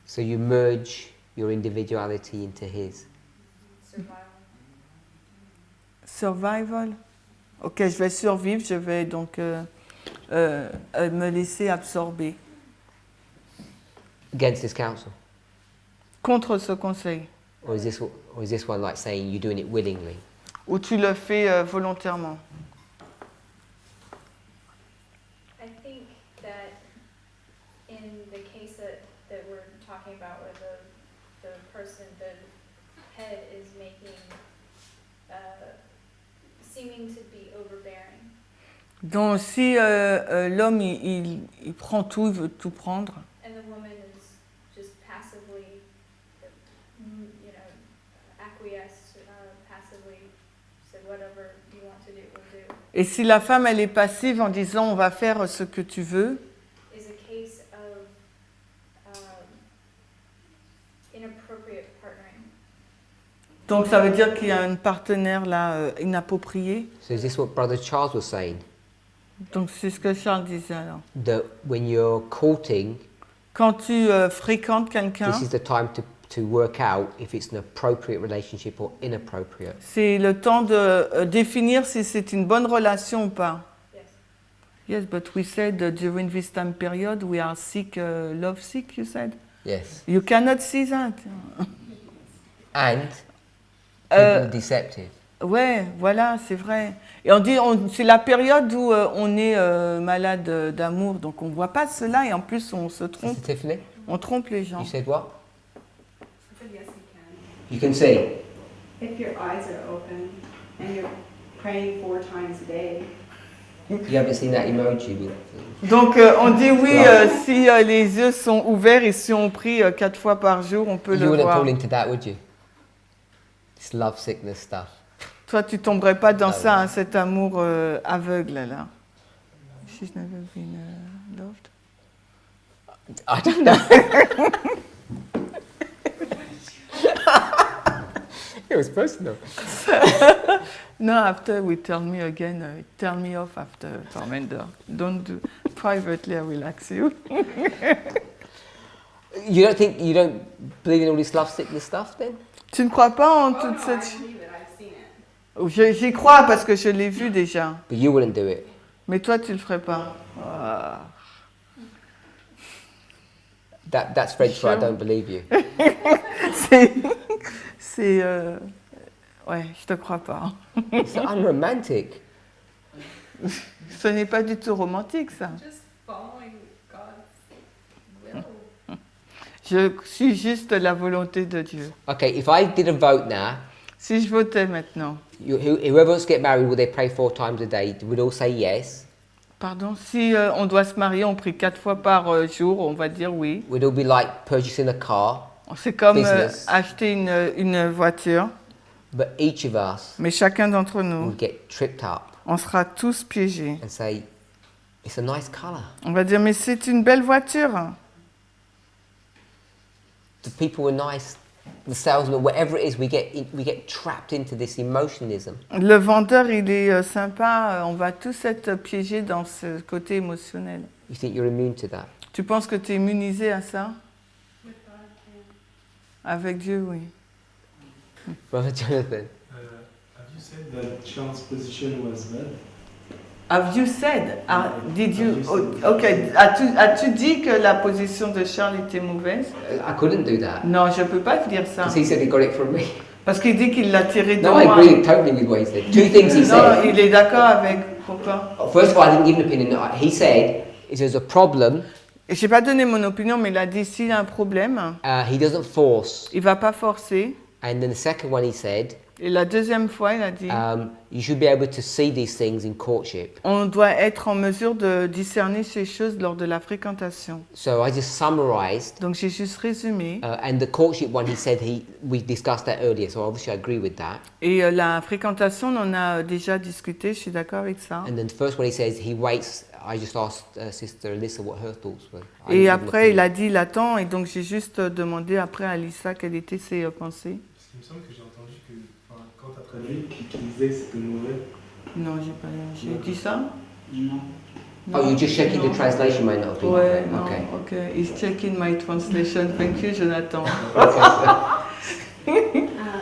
A: So you merge your individuality into his.
F: Survival.
B: Survival? Ok, je vais survivre, je vais donc me laisser absorber.
A: Against his counsel?
B: Contre ce conseil.
A: Or is this one like saying you're doing it willingly?
B: ou tu le fais volontairement?
F: I think that in the case that we're talking about where the person, the head is making, seeming to be overbearing.
B: Donc si l'homme il prend tout, il veut tout prendre,
F: And the woman is just passively, acquiesced, passively said whatever you want to do, we'll do.
B: et si la femme elle est passive en disant on va faire ce que tu veux,
F: Is a case of inappropriate partnering.
B: donc ça veut dire qu'il y a un partenaire là inapproprié.
A: So is this what Brother Charles was saying?
B: Donc c'est ce que Charles disait alors.
A: That when you're courting,
B: Quand tu fréquentes quelqu'un,
A: this is the time to work out if it's an appropriate relationship or inappropriate.
B: c'est le temps de définir si c'est une bonne relation ou pas.
F: Yes.
B: Yes, but we said during this time period we are sick, love sick, you said.
A: Yes.
B: You cannot see that.
A: And
B: Euh,
A: people deceptive.
B: Ouais, voilà, c'est vrai. Et on dit, c'est la période où on est malade d'amour, donc on ne voit pas cela et en plus on se trompe,
A: Sister Tiffany,
B: on trompe les gens.
A: you said what?
H: I said yes, you can.
A: You can see.
H: If your eyes are open and you're praying 4 times a day,
A: You haven't seen that emoji with
B: Donc on dit oui, si les yeux sont ouverts et si on prie 4 fois par jour, on peut
A: You
B: le
A: wouldn't
B: voir.
A: fall into that, would you? This love sickness stuff.
B: Toi, tu tomberais pas dans
A: Ah
B: ça,
A: ouais.
B: hein, cet amour aveugle là. She's never been loved.
A: I don't know. It was personal.
B: No, after we tell me again, tell me off after, Parmender. Don't do privately. I will ask you.
A: You don't believe in all this love sickness stuff then?
B: Tu ne crois pas en
H: oh
B: toute
H: no, I
B: cette...
H: believe it. I've seen it.
B: J'y crois parce que je l'ai vu déjà.
A: But you wouldn't do it.
B: Mais toi, tu le ferais pas. Ah.
A: That's French for I
B: Sure.
A: don't believe you.
B: C'est ouais, je te crois pas.
A: It's unromantic.
B: Ce n'est pas du tout romantique, ça.
D: Just following God's will.
B: Je suis juste la volonté de Dieu.
A: Okay, if I did a vote now,
B: Si je votais maintenant,
A: whoever wants to get married, will they pray 4 times a day? Would all say yes?
B: pardon, si on doit se marier, on prie 4 fois par jour, on va dire oui.
A: Would all be like purchasing a car?
B: C'est comme
A: Business.
B: acheter une voiture,
A: But each of us
B: mais chacun d'entre nous,
A: would get tripped up
B: on sera tous piégés.
A: and say, it's a nice colour.
B: On va dire, mais c'est une belle voiture.
A: The people were nice, the salesman, whatever it is, we get trapped into this emotionalism.
B: Le vendeur, il est sympa, on va tous être piégés dans ce côté émotionnel.
A: You think you're immune to that?
B: Tu penses que tu es immunisé à ça? Avec Dieu, oui.
A: Brother Jonathan?
I: Have you said that Charles' position was bad?
B: Have you said? Did you?
I: Have you said-
B: Ok. As-tu dit que la position de Charles était mauvaise?
A: I couldn't do that.
B: Non, je peux pas dire ça.
A: Because he said he got it from me.
B: Parce qu'il dit qu'il l'a tiré de
A: No, I
B: moi.
A: agree totally with what he said. 2 things he
B: Non,
A: said.
B: il est d'accord avec. Pourquoi?
A: First of all, I didn't give an opinion. He said, if there's a problem,
B: J'ai pas donné mon opinion, mais il a dit s'il y a un problème,
A: he doesn't force.
B: il va pas forcer.
A: And then the second one he said,
B: Et la deuxième fois, il a dit
A: you should be able to see these things in courtship.
B: on doit être en mesure de discerner ces choses lors de la fréquentation.
A: So I just summarized.
B: Donc j'ai juste résumé.
A: And the courtship one, he said we discussed that earlier, so obviously I agree with that.
B: Et la fréquentation, on en a déjà discuté, je suis d'accord avec ça.
A: And then the first one he says he waits. I just asked Sister Alyssa what her thoughts were. I
B: Et
A: didn't give an
B: après, il
A: opinion.
B: a dit il attend, et donc j'ai juste demandé après à Lisa quelles étaient ses pensées.
I: Parce qu'il me semble que j'ai entendu que quand tu as traduit, qu'il disait que c'était mauvais.
B: Non, j'ai dit ça.
C: Non.
A: Oh, you're just checking the translation might not be
B: Ouais,
A: correct.
B: non,
A: Okay.
B: ok. He's checking my translation. Thank you, Jonathan.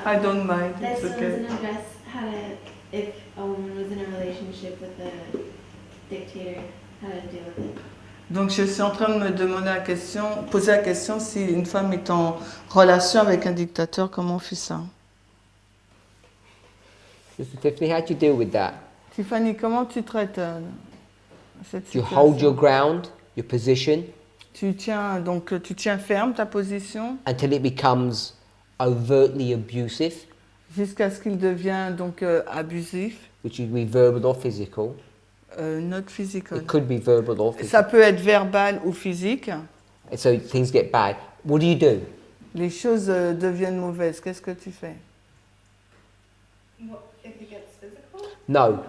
B: I don't mind.
E: That
B: It's
E: still
B: okay.
E: doesn't address how to, if a woman was in a relationship with a dictator, how to deal with it.
B: Donc je suis en train de me demander poser la question si une femme est en relation avec un dictateur, comment on fait ça?
A: Sister Tiffany, how do you deal with that?
B: Tiffany, comment tu traites cette
A: Do you hold
B: situation?
A: your ground, your position,
B: Tu tiens ferme ta position
A: until it becomes overtly abusive,
B: jusqu'à ce qu'il devienne donc abusif,
A: which would be verbal or physical.
B: not physical.
A: It could be verbal or
B: Ça
A: physical.
B: peut être verbal ou physique.
A: And so things get bad. What do?
B: Les choses deviennent mauvaises. Qu'est-ce que tu fais?
H: What, if it gets physical?
A: No.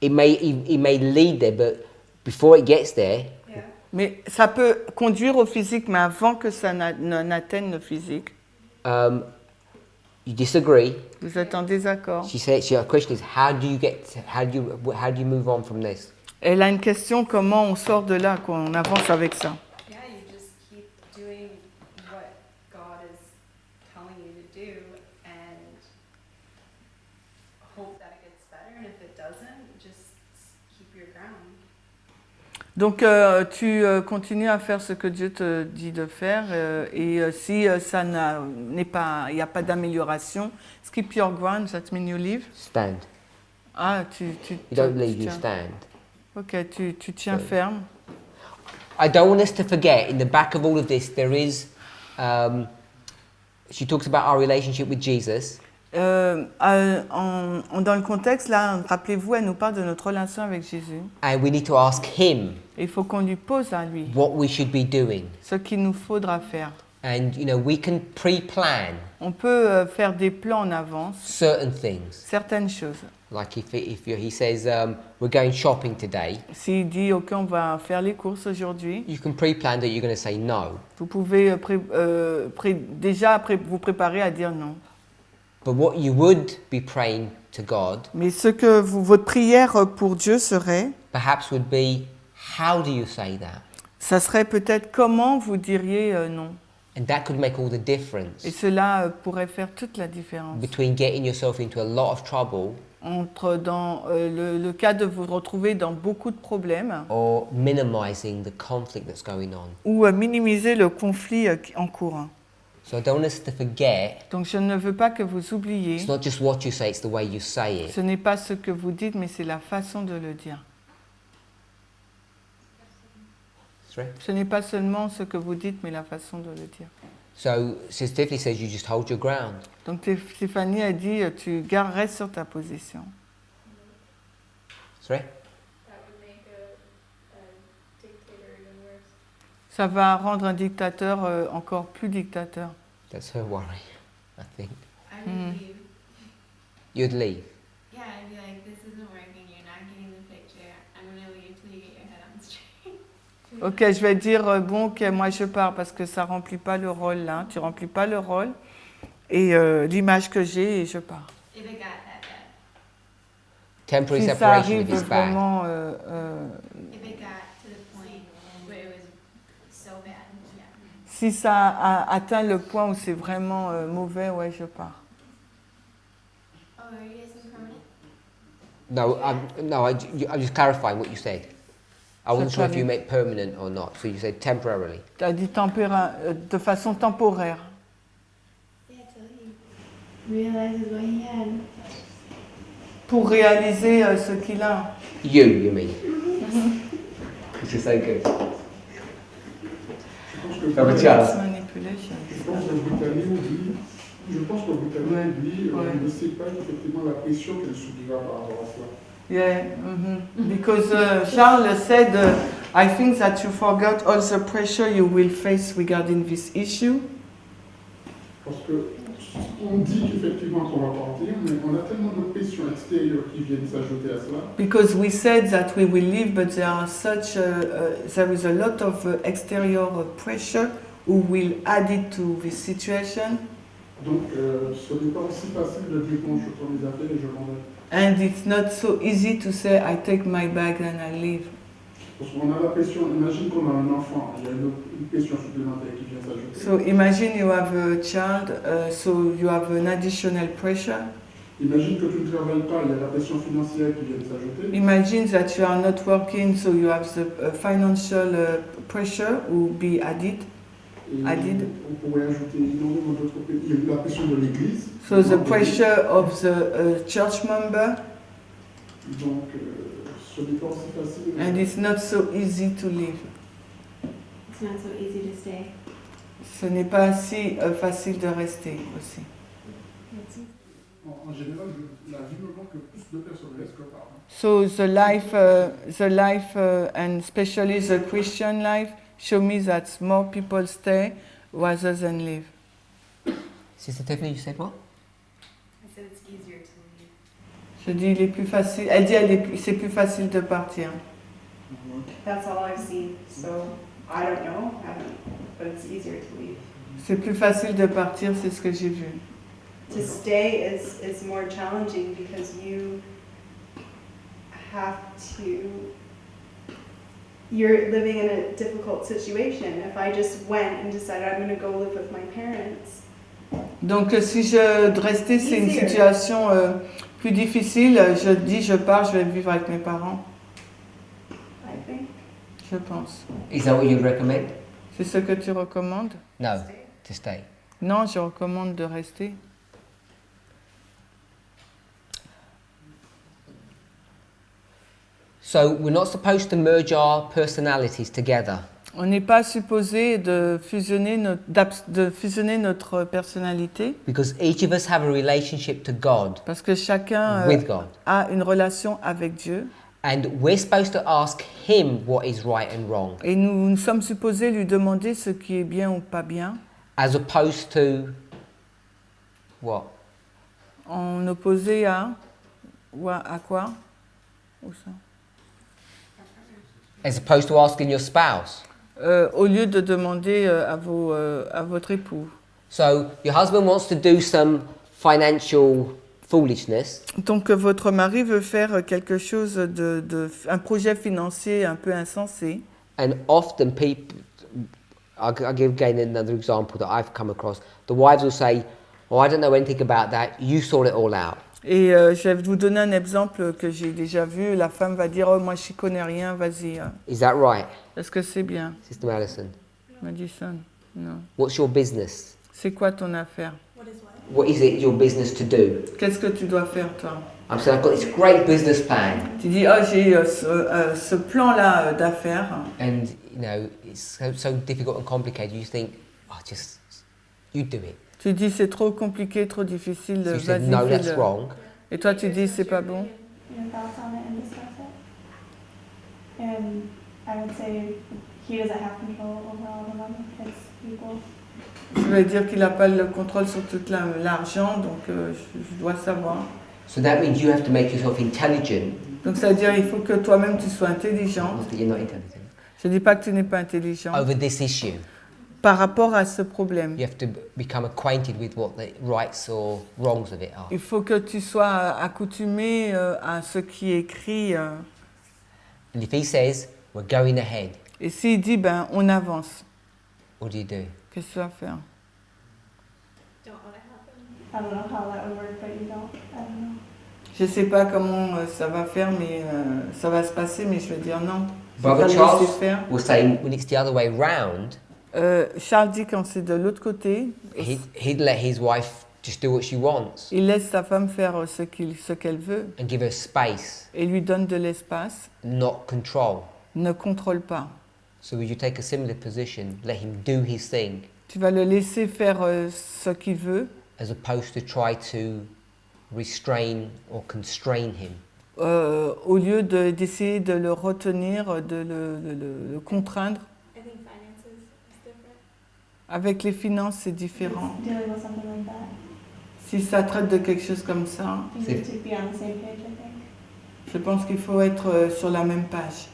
A: It may lead there, but before it gets there,
H: Yeah.
B: Mais ça peut conduire au physique, mais avant que ça n'atteigne le physique.
A: you disagree.
B: Vous êtes en désaccord.
A: Her question is, how do you move on from this?
B: Elle a une question, comment on sort de là, qu'on avance avec ça?
H: Yeah, you just keep doing what God is telling you to do and hope that it gets better. And if it doesn't, just keep your ground.
B: Donc tu continues à faire ce que Dieu te dit de faire et si ça il n'y a pas d'amélioration, skip your ground, that means you leave.
A: Stand.
B: Ah,
A: You don't leave, you
B: tiens.
A: stand.
B: Ok, tu tiens
A: So-
B: ferme.
A: I don't want us to forget, in the back of all of this, there is, she talks about our relationship with Jesus.
B: Dans le contexte, là, rappelez-vous, elle nous parle de notre relation avec Jésus.
A: And we need to ask him
B: Il faut qu'on lui pose à lui
A: what we should be doing.
B: ce qu'il nous faudra faire.
A: And, we can pre-plan
B: On peut faire des plans en avance,
A: certain things.
B: certaines choses.
A: Like if he says, we're going shopping today,
B: S'il dit, ok, on va faire les courses aujourd'hui,
A: you can pre-plan that you're going to say no.
B: vous pouvez déjà vous préparer à dire non.
A: But what you would be praying to God,
B: Mais ce que votre prière pour Dieu serait,
A: perhaps would be, how do you say that?
B: ça serait peut-être comment vous diriez non.
A: And that could make all the difference
B: Et cela pourrait faire toute la différence
A: between getting yourself into a lot of trouble
B: entre dans le cas de vous retrouver dans beaucoup de problèmes
A: or minimizing the conflict that's going on.
B: ou minimiser le conflit en cours.
A: So I don't want us to forget,
B: Donc je ne veux pas que vous oubliez,
A: it's not just what you say, it's the way you say it.
B: ce n'est pas ce que vous dites, mais c'est la façon de le dire.
A: Sorry?
B: Ce n'est pas seulement ce que vous dites, mais la façon de le dire.
A: So Sister Tiffany says you just hold your ground.
B: Donc Stéphanie a dit, tu restes sur ta position.
A: Sorry?
F: That would make a dictator even worse.
B: Ça va rendre un dictateur encore plus dictateur.
A: That's her worry, I think.
E: I
B: Mm.
E: would leave.
A: You'd leave.
E: Yeah, I'd be like, this isn't working, you're not getting the picture. I'm gonna leave till you get your head on straight.
B: Ok, je vais dire, bon, ok, moi je pars parce que ça remplit pas le rôle là, tu remplis pas le rôle et l'image que j'ai et je pars.
E: If it got that bad.
A: Temporary
B: Si ça
A: separation
B: arrive
A: if it's bad.
B: vraiment,
E: If it got to the point where it was so bad, yeah.
B: si ça atteint le point où c'est vraiment mauvais, ouais, je pars.
E: Oh, are you guys permanent?
A: No, I'm just clarifying what you said. I wasn't sure if you meant permanent or not, so you said temporarily.
B: Tu as dit de façon temporaire.
E: Yeah, till he realizes what he had.
B: Pour réaliser ce qu'il a.
A: You mean? This is so good.
C: Je pense que
A: Have a chance.
B: Manipulation.
C: Je pense que Britannia, lui,
B: Ouais.
C: ne sait pas effectivement la pression qu'elle subira par rapport à cela.
B: Yeah, because Charles said, I think that you forgot all the pressure you will face regarding this issue.
C: Parce que on dit qu'effectivement qu'on va partir, mais on a tellement de pression extérieure qui viennent s'ajouter à cela.
B: Because we said that we will leave, but there is a lot of exterior pressure who will add it to this situation.
C: Donc ce n'est pas aussi facile de dire bon, je prends mes affaires et je m'en vais.
B: And it's not so easy to say, I take my bag and I leave.
C: Parce qu'on a la pression, imagine qu'on a un enfant, il y a une pression supplémentaire qui vient s'ajouter.
B: So imagine you have a child, so you have an additional pressure.
C: Imagine que tu ne travailles pas, il y a la pression financière qui vient s'ajouter.
B: Imagine that you are not working, so you have the financial pressure will be added.
C: Et
B: added.
C: on pourrait ajouter énormément d'autres pays. Il y a la pression de l'Église.
B: So the pressure of the church member,
C: Donc, ce n'est pas aussi facile.
B: and it's not so easy to live.
E: It's not so easy to stay.
B: Ce n'est pas si facile de rester aussi.
C: En général, la vie me montre que plus de personnes restent que par.
B: So the life, and especially the Christian life, show me that more people stay rather than leave.
A: Sister Tiffany, you said what?
H: I said it's easier to leave.
B: Je dis il est plus facile. Elle dit c'est plus facile de partir.
H: That's all I've seen, so I don't know, but it's easier to leave.
B: C'est plus facile de partir, c'est ce que j'ai vu.
H: To stay is more challenging because you have to, you're living in a difficult situation. If I just went and decided I'm going to go live with my parents.
B: Donc si je de rester, c'est une
H: Easier.
B: situation plus difficile. Je dis je pars, je vais vivre avec mes parents.
H: I think.
B: Je pense.
A: Is that what you recommend?
B: C'est ce que tu recommandes?
A: No, to stay.
B: Non, je recommande de rester.
A: So we're not supposed to merge our personalities together.
B: On n'est pas supposé de fusionner notre personnalité
A: Because each of us have a relationship to God,
B: parce que chacun
A: with God.
B: a une relation avec Dieu
A: And we're supposed to ask Him what is right and wrong,
B: et nous sommes supposés lui demander ce qui est bien ou pas bien
A: as opposed to what?
B: en opposé à quoi? Où ça?
A: As opposed to asking your spouse.
B: Au lieu de demander à votre époux.
A: So your husband wants to do some financial foolishness,
B: Donc votre mari veut faire quelque chose un projet financier un peu insensé.
A: and often people, I'll give again another example that I've come across. The wives will say, "Oh, I don't know anything about that. You sort it all out."
B: Et je vais vous donner un exemple que j'ai déjà vu. La femme va dire « Oh, moi, je n'y connais rien, vas-y.
A: Is that right,
B: Est-ce que c'est bien ?»
A: Sister Madison?
B: Madison, non.
A: What's your business?
B: C'est quoi ton affaire?
A: What is it your business to do?
B: Qu'est-ce que tu dois faire, toi?
A: I'm saying I've got this great business plan,
B: Tu dis « Oh, j'ai ce plan-là d'affaires.
A: and you know it's so difficult and complicated. You think, "Oh, just you do it." »
B: Tu dis « C'est trop compliqué, trop difficile,
A: So you said,
B: vas-y,
A: "No, that's
B: fais-le.
A: wrong."
B: Et toi, tu dis « C'est pas bon.
E: Your thoughts on it and discuss it. And I would say he doesn't have control over all the money. It's equal. »
B: Ça veut dire qu'il n'a pas le contrôle sur tout l'argent, donc je dois savoir.
A: So that means you have to make yourself intelligent.
B: Donc ça veut dire qu'il faut que toi-même tu sois intelligent.
A: Not that you're not intelligent.
B: Je ne dis pas que tu n'es pas intelligent.
A: Over this issue,
B: Par rapport à ce problème,
A: you have to become acquainted with what the rights or wrongs of it are.
B: il faut que tu sois accoutumé à ce qui est écrit.
A: And if he says, "We're going ahead,"
B: Et s'il dit, ben, on avance,
A: what do you do?
B: qu'est-ce que tu vas faire?
F: Don't let it happen.
E: I don't know how that would work, but you don't. I don't know.
B: Je ne sais pas comment ça va faire, mais ça va se passer, mais je vais dire non. Je vais
A: Brother
B: pas le
A: Charles
B: laisser faire.
A: will say when it's the other way round,
B: Charles dit quand c'est de l'autre côté,
A: he'd let his wife just do what she wants
B: il laisse sa femme faire ce qu'elle veut
A: and give her space,
B: et lui donne de l'espace,
A: not control.
B: ne contrôle pas.
A: So would you take a similar position, let him do his thing,
B: Tu vas le laisser faire ce qu'il veut
A: as opposed to try to restrain or constrain him?
B: au lieu d'essayer de le retenir, de le contraindre.
F: I think finances is different.
B: Avec les finances, c'est différent.
E: Dealing with something like that.
B: Si ça traite de quelque chose comme ça,
E: You need to be on the same page, I think.
B: je pense qu'il faut être sur la même page.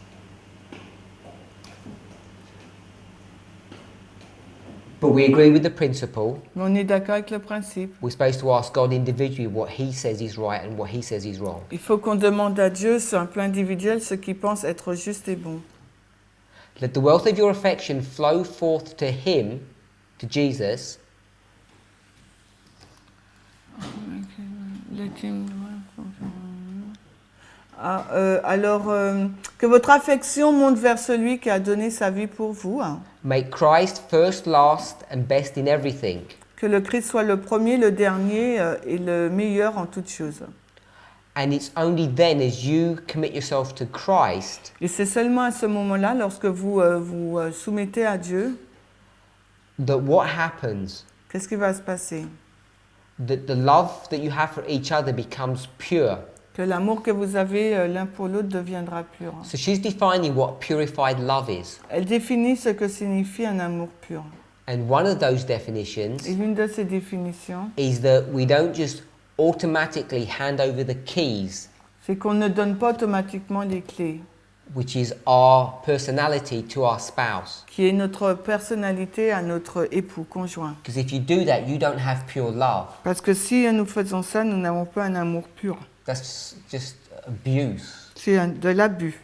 A: But we agree with the principle.
B: Mais on est d'accord avec le principe.
A: We're supposed to ask God individually what he says is right and what he says is wrong.
B: Il faut qu'on demande à Dieu, sur un plan individuel, ce qu'il pense être juste et bon.
A: Let the wealth of your affection flow forth to him, to Jesus,
B: Que votre affection monte vers celui qui a donné sa vie pour vous.
A: Make Christ first, last, and best in everything.
B: Que le Christ soit le premier, le dernier et le meilleur en toutes choses.
A: And it's only then, as you commit yourself to Christ,
B: Et c'est seulement à ce moment-là, lorsque vous vous soumettez à Dieu,
A: that what happens,
B: qu'est-ce qui va se passer?
A: that the love that you have for each other becomes pure.
B: Que l'amour que vous avez l'un pour l'autre deviendra pur.
A: So she's defining what purified love is.
B: Elle définit ce que signifie un amour pur.
A: And one of those definitions
B: Et l'une de ces définitions,
A: is that we don't just automatically hand over the keys,
B: c'est qu'on ne donne pas automatiquement les clés,
A: which is our personality, to our spouse.
B: qui est notre personnalité à notre époux, conjoint.
A: Because if you do that, you don't have pure love.
B: Parce que si nous faisons ça, nous n'avons pas un amour pur.
A: That's just abuse,
B: C'est de l'abus,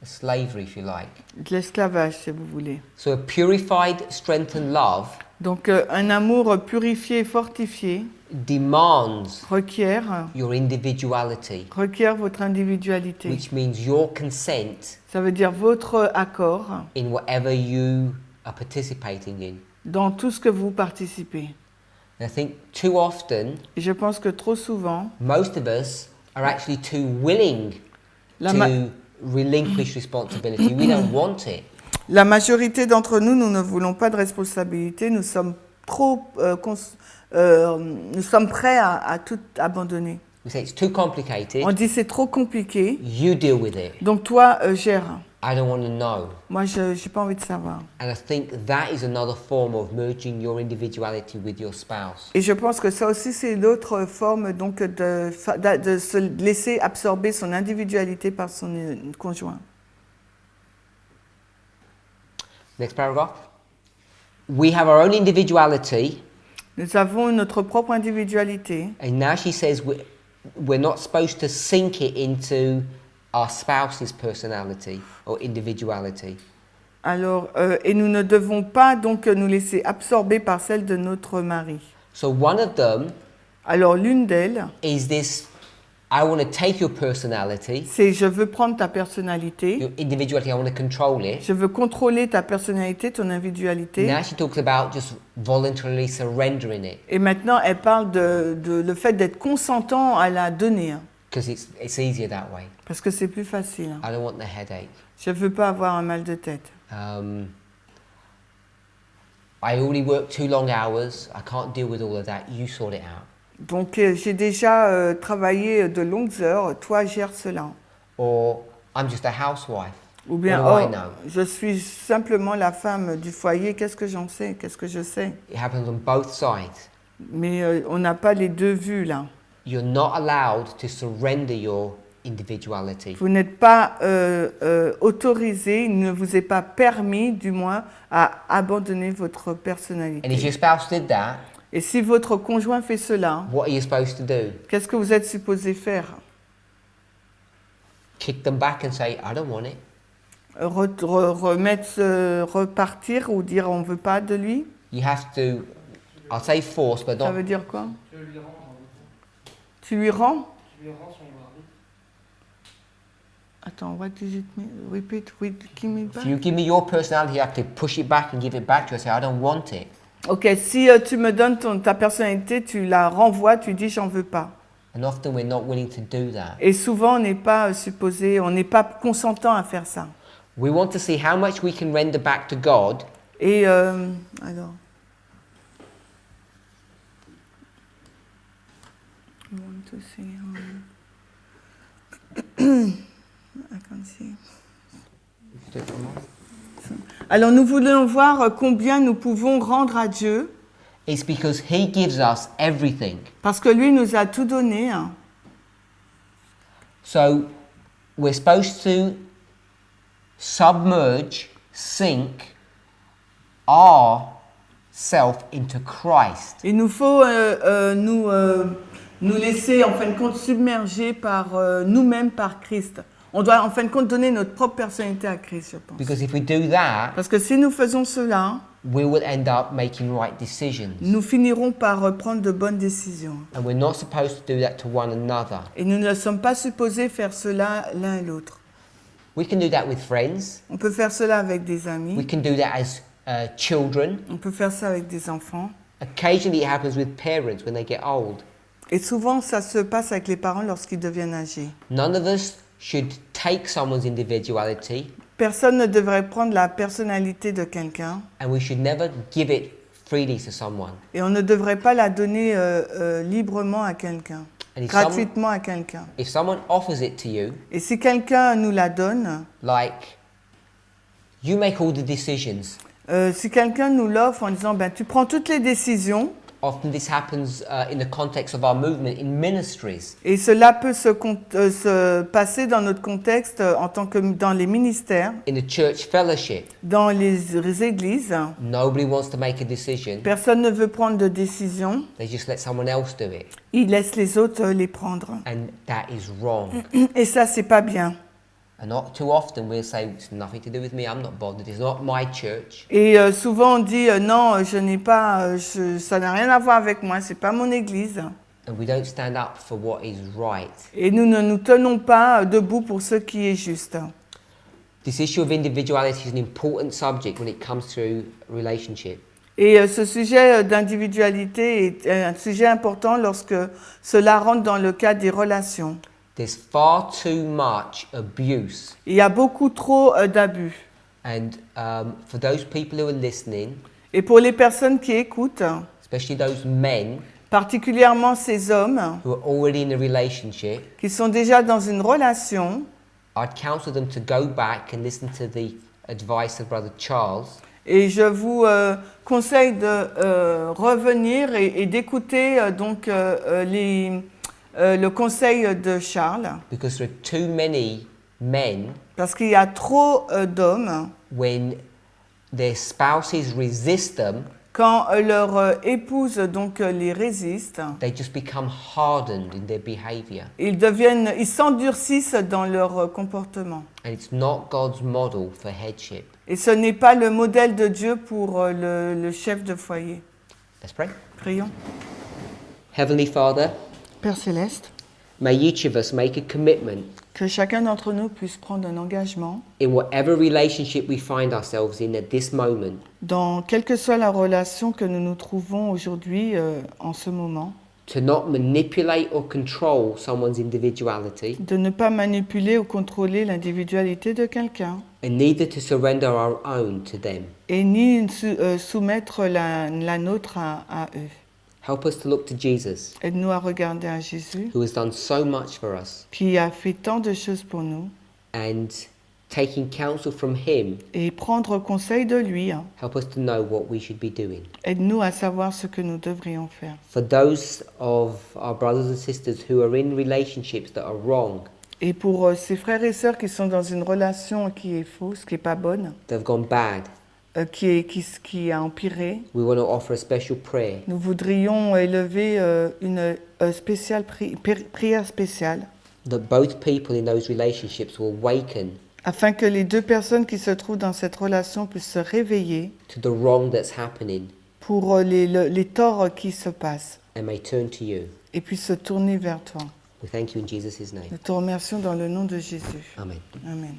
A: slavery, if you like.
B: de l'esclavage, si vous voulez.
A: So a purified, strengthened love
B: Donc un amour purifié et fortifié
A: demands
B: requiert
A: your individuality,
B: votre individualité.
A: which means your consent
B: Ça veut dire votre accord
A: in whatever you are participating in.
B: dans tout ce que vous participez.
A: And I think too often,
B: Et je pense que trop souvent,
A: most of us are actually too willing
B: La ma-
A: to relinquish responsibility. We don't want it.
B: la majorité d'entre nous, nous ne voulons pas de responsabilité, nous sommes nous sommes prêts à tout abandonner.
A: We say it's too complicated.
B: On dit c'est trop compliqué,
A: You deal with it.
B: donc toi gère.
A: I don't want to know.
B: Moi, je n'ai pas envie de savoir.
A: And I think that is another form of merging your individuality with your spouse.
B: Et je pense que ça aussi, c'est l'autre forme donc de se laisser absorber son individualité par son conjoint.
A: Next paragraph. We have our own individuality,
B: Nous avons notre propre individualité.
A: and now she says we're not supposed to sink it into our spouse's personality or individuality.
B: Alors, et nous ne devons pas donc nous laisser absorber par celle de notre mari.
A: So one of them
B: Alors, l'une d'elles,
A: is this: I want to take your personality,
B: c'est je veux prendre ta personnalité,
A: your individuality. I want to control it.
B: je veux contrôler ta personnalité, ton individualité.
A: Now she talks about just voluntarily surrendering it,
B: Et maintenant, elle parle de le fait d'être consentant à la donner, hein,
A: because it's easier that way.
B: parce que c'est plus facile. Hein.
A: I don't want the headache.
B: Je ne veux pas avoir un mal de tête.
A: I already work too long hours. I can't deal with all of that. You sort it out.
B: Donc, j'ai déjà travaillé de longues heures, toi gère cela.
A: Or I'm just a housewife.
B: Ou bien,
A: What do I
B: oh,
A: know?
B: je suis simplement la femme du foyer, qu'est-ce que j'en sais, qu'est-ce que je sais.
A: It happens on both sides.
B: Mais on n'a pas les deux vues là.
A: You're not allowed to surrender your individuality.
B: Vous n'êtes pas autorisé, il ne vous est pas permis, du moins, à abandonner votre
A: And if
B: personnalité.
A: your spouse did that,
B: Et si votre conjoint fait cela,
A: what are you supposed to do?
B: qu'est-ce que vous êtes supposé faire?
A: Kick them back and say, I don't want it.
B: Repartir ou dire on ne veut pas de lui?
A: You have to, I'll say force, but
B: Ça
A: not.
B: veut dire quoi?
G: Je lui rends,
B: Tu lui rends?
G: je lui rends son mari.
B: Attends, what does it mean? Repeat, give me back.
A: If you give me your personality, you have to push it back and give it back to you. I say, I don't want it.
B: Ok, si tu me donnes ta personnalité, tu la renvoies, tu dis j'en veux pas.
A: And often we're not willing to do that.
B: Et souvent on n'est pas supposé, on n'est pas consentant à faire ça.
A: We want to see how much we can render back to God
B: Et alors, I want to see I can see. Alors nous voulons voir combien nous pouvons rendre à Dieu,
A: It's because He gives us everything.
B: parce que lui nous a tout donné. Hein.
A: So we're supposed to submerge, sink our self into Christ.
B: Il nous faut nous laisser en fin de compte submerger par nous-mêmes par Christ. On doit en fin de compte donner notre propre personnalité à Christ, je pense.
A: Because if we do that,
B: Parce que si nous faisons cela,
A: we will end up making right decisions.
B: nous finirons par prendre de bonnes décisions.
A: And we're not supposed to do that to one another.
B: Et nous ne sommes pas supposés faire cela l'un et l'autre.
A: We can do that with friends.
B: On peut faire cela avec des
A: We
B: amis,
A: can do that as children.
B: on peut faire ça avec des enfants.
A: Occasionally, it happens with parents when they get old.
B: Et souvent, ça se passe avec les parents lorsqu'ils deviennent âgés.
A: None of us should take someone's individuality,
B: Personne ne devrait prendre la personnalité de quelqu'un
A: and we should never give it freely to someone.
B: et on ne devrait pas la donner librement à quelqu'un,
A: And
B: gratuitement à quelqu'un.
A: if someone offers it to you,
B: Et si quelqu'un nous la donne,
A: like, you make all the decisions.
B: si quelqu'un nous l'offre en disant ben, tu prends toutes les décisions,
A: Often this happens in the context of our movement in ministries.
B: et cela peut se passer dans notre contexte en tant que dans les ministères,
A: In a church fellowship,
B: dans les églises.
A: nobody wants to make a decision.
B: Personne ne veut prendre de décision.
A: They just let someone else do it.
B: Ils laissent les autres les prendre.
A: And that is wrong.
B: Et ça, c'est pas bien.
A: And not too often we'll say, it's nothing to do with me, I'm not bothered, it's not my church.
B: Et souvent on dit non, je n'ai pas, ça n'a rien à voir avec moi, c'est pas mon église.
A: And we don't stand up for what is right.
B: Et nous ne nous tenons pas debout pour ce qui est juste.
A: This issue of individuality is an important subject when it comes to relationship.
B: Et ce sujet d'individualité est un sujet important lorsque cela rentre dans le cadre des relations.
A: There's far too much abuse.
B: Il y a beaucoup trop d'abus.
A: And for those people who are listening,
B: Et pour les personnes qui écoutent,
A: especially those men
B: particulièrement ces hommes
A: who are already in a relationship,
B: qui sont déjà dans une relation,
A: I'd counsel them to go back and listen to the advice of Brother Charles.
B: et je vous conseille de revenir et d'écouter donc le conseil de Charles,
A: Because there are too many men,
B: parce qu'il y a trop d'hommes,
A: when their spouses resist them,
B: quand leur épouse donc les résiste,
A: they just become hardened in their behavior.
B: ils s'endurcissent dans leur comportement.
A: And it's not God's model for headship.
B: Et ce n'est pas le modèle de Dieu pour le chef de foyer.
A: Let's pray.
B: Prions.
A: Heavenly Father,
B: Père Céleste,
A: may each of us make a commitment
B: que chacun d'entre nous puisse prendre un engagement
A: in whatever relationship we find ourselves in at this moment,
B: dans quelle que soit la relation que nous nous trouvons aujourd'hui en ce moment,
A: to not manipulate or control someone's individuality,
B: de ne pas manipuler ou contrôler l'individualité de quelqu'un
A: and neither to surrender our own to them.
B: et ni soumettre la nôtre à eux.
A: Help us to look to Jesus,
B: Aide-nous à regarder à Jésus
A: who has done so much for us,
B: qui a fait tant de choses pour nous
A: and taking counsel from him,
B: et prendre conseil de lui.
A: help us to know what we should be doing.
B: Aide-nous à savoir ce que nous devrions faire.
A: For those of our brothers and sisters who are in relationships that are wrong,
B: Et pour ces frères et sœurs qui sont dans une relation qui est fausse, qui n'est pas bonne,
A: that have gone bad,
B: qui a empiré,
A: we want to offer a special prayer
B: nous voudrions élever une spéciale prière spéciale
A: that both people in those relationships will awaken
B: afin que les deux personnes qui se trouvent dans cette relation puissent se réveiller
A: to the wrong that's happening
B: pour les torts qui se passent
A: and may turn to you.
B: et puissent se tourner vers toi.
A: We thank you in Jesus' name.
B: Nous te remercions dans le nom de Jésus.
A: Amen.
B: Amen.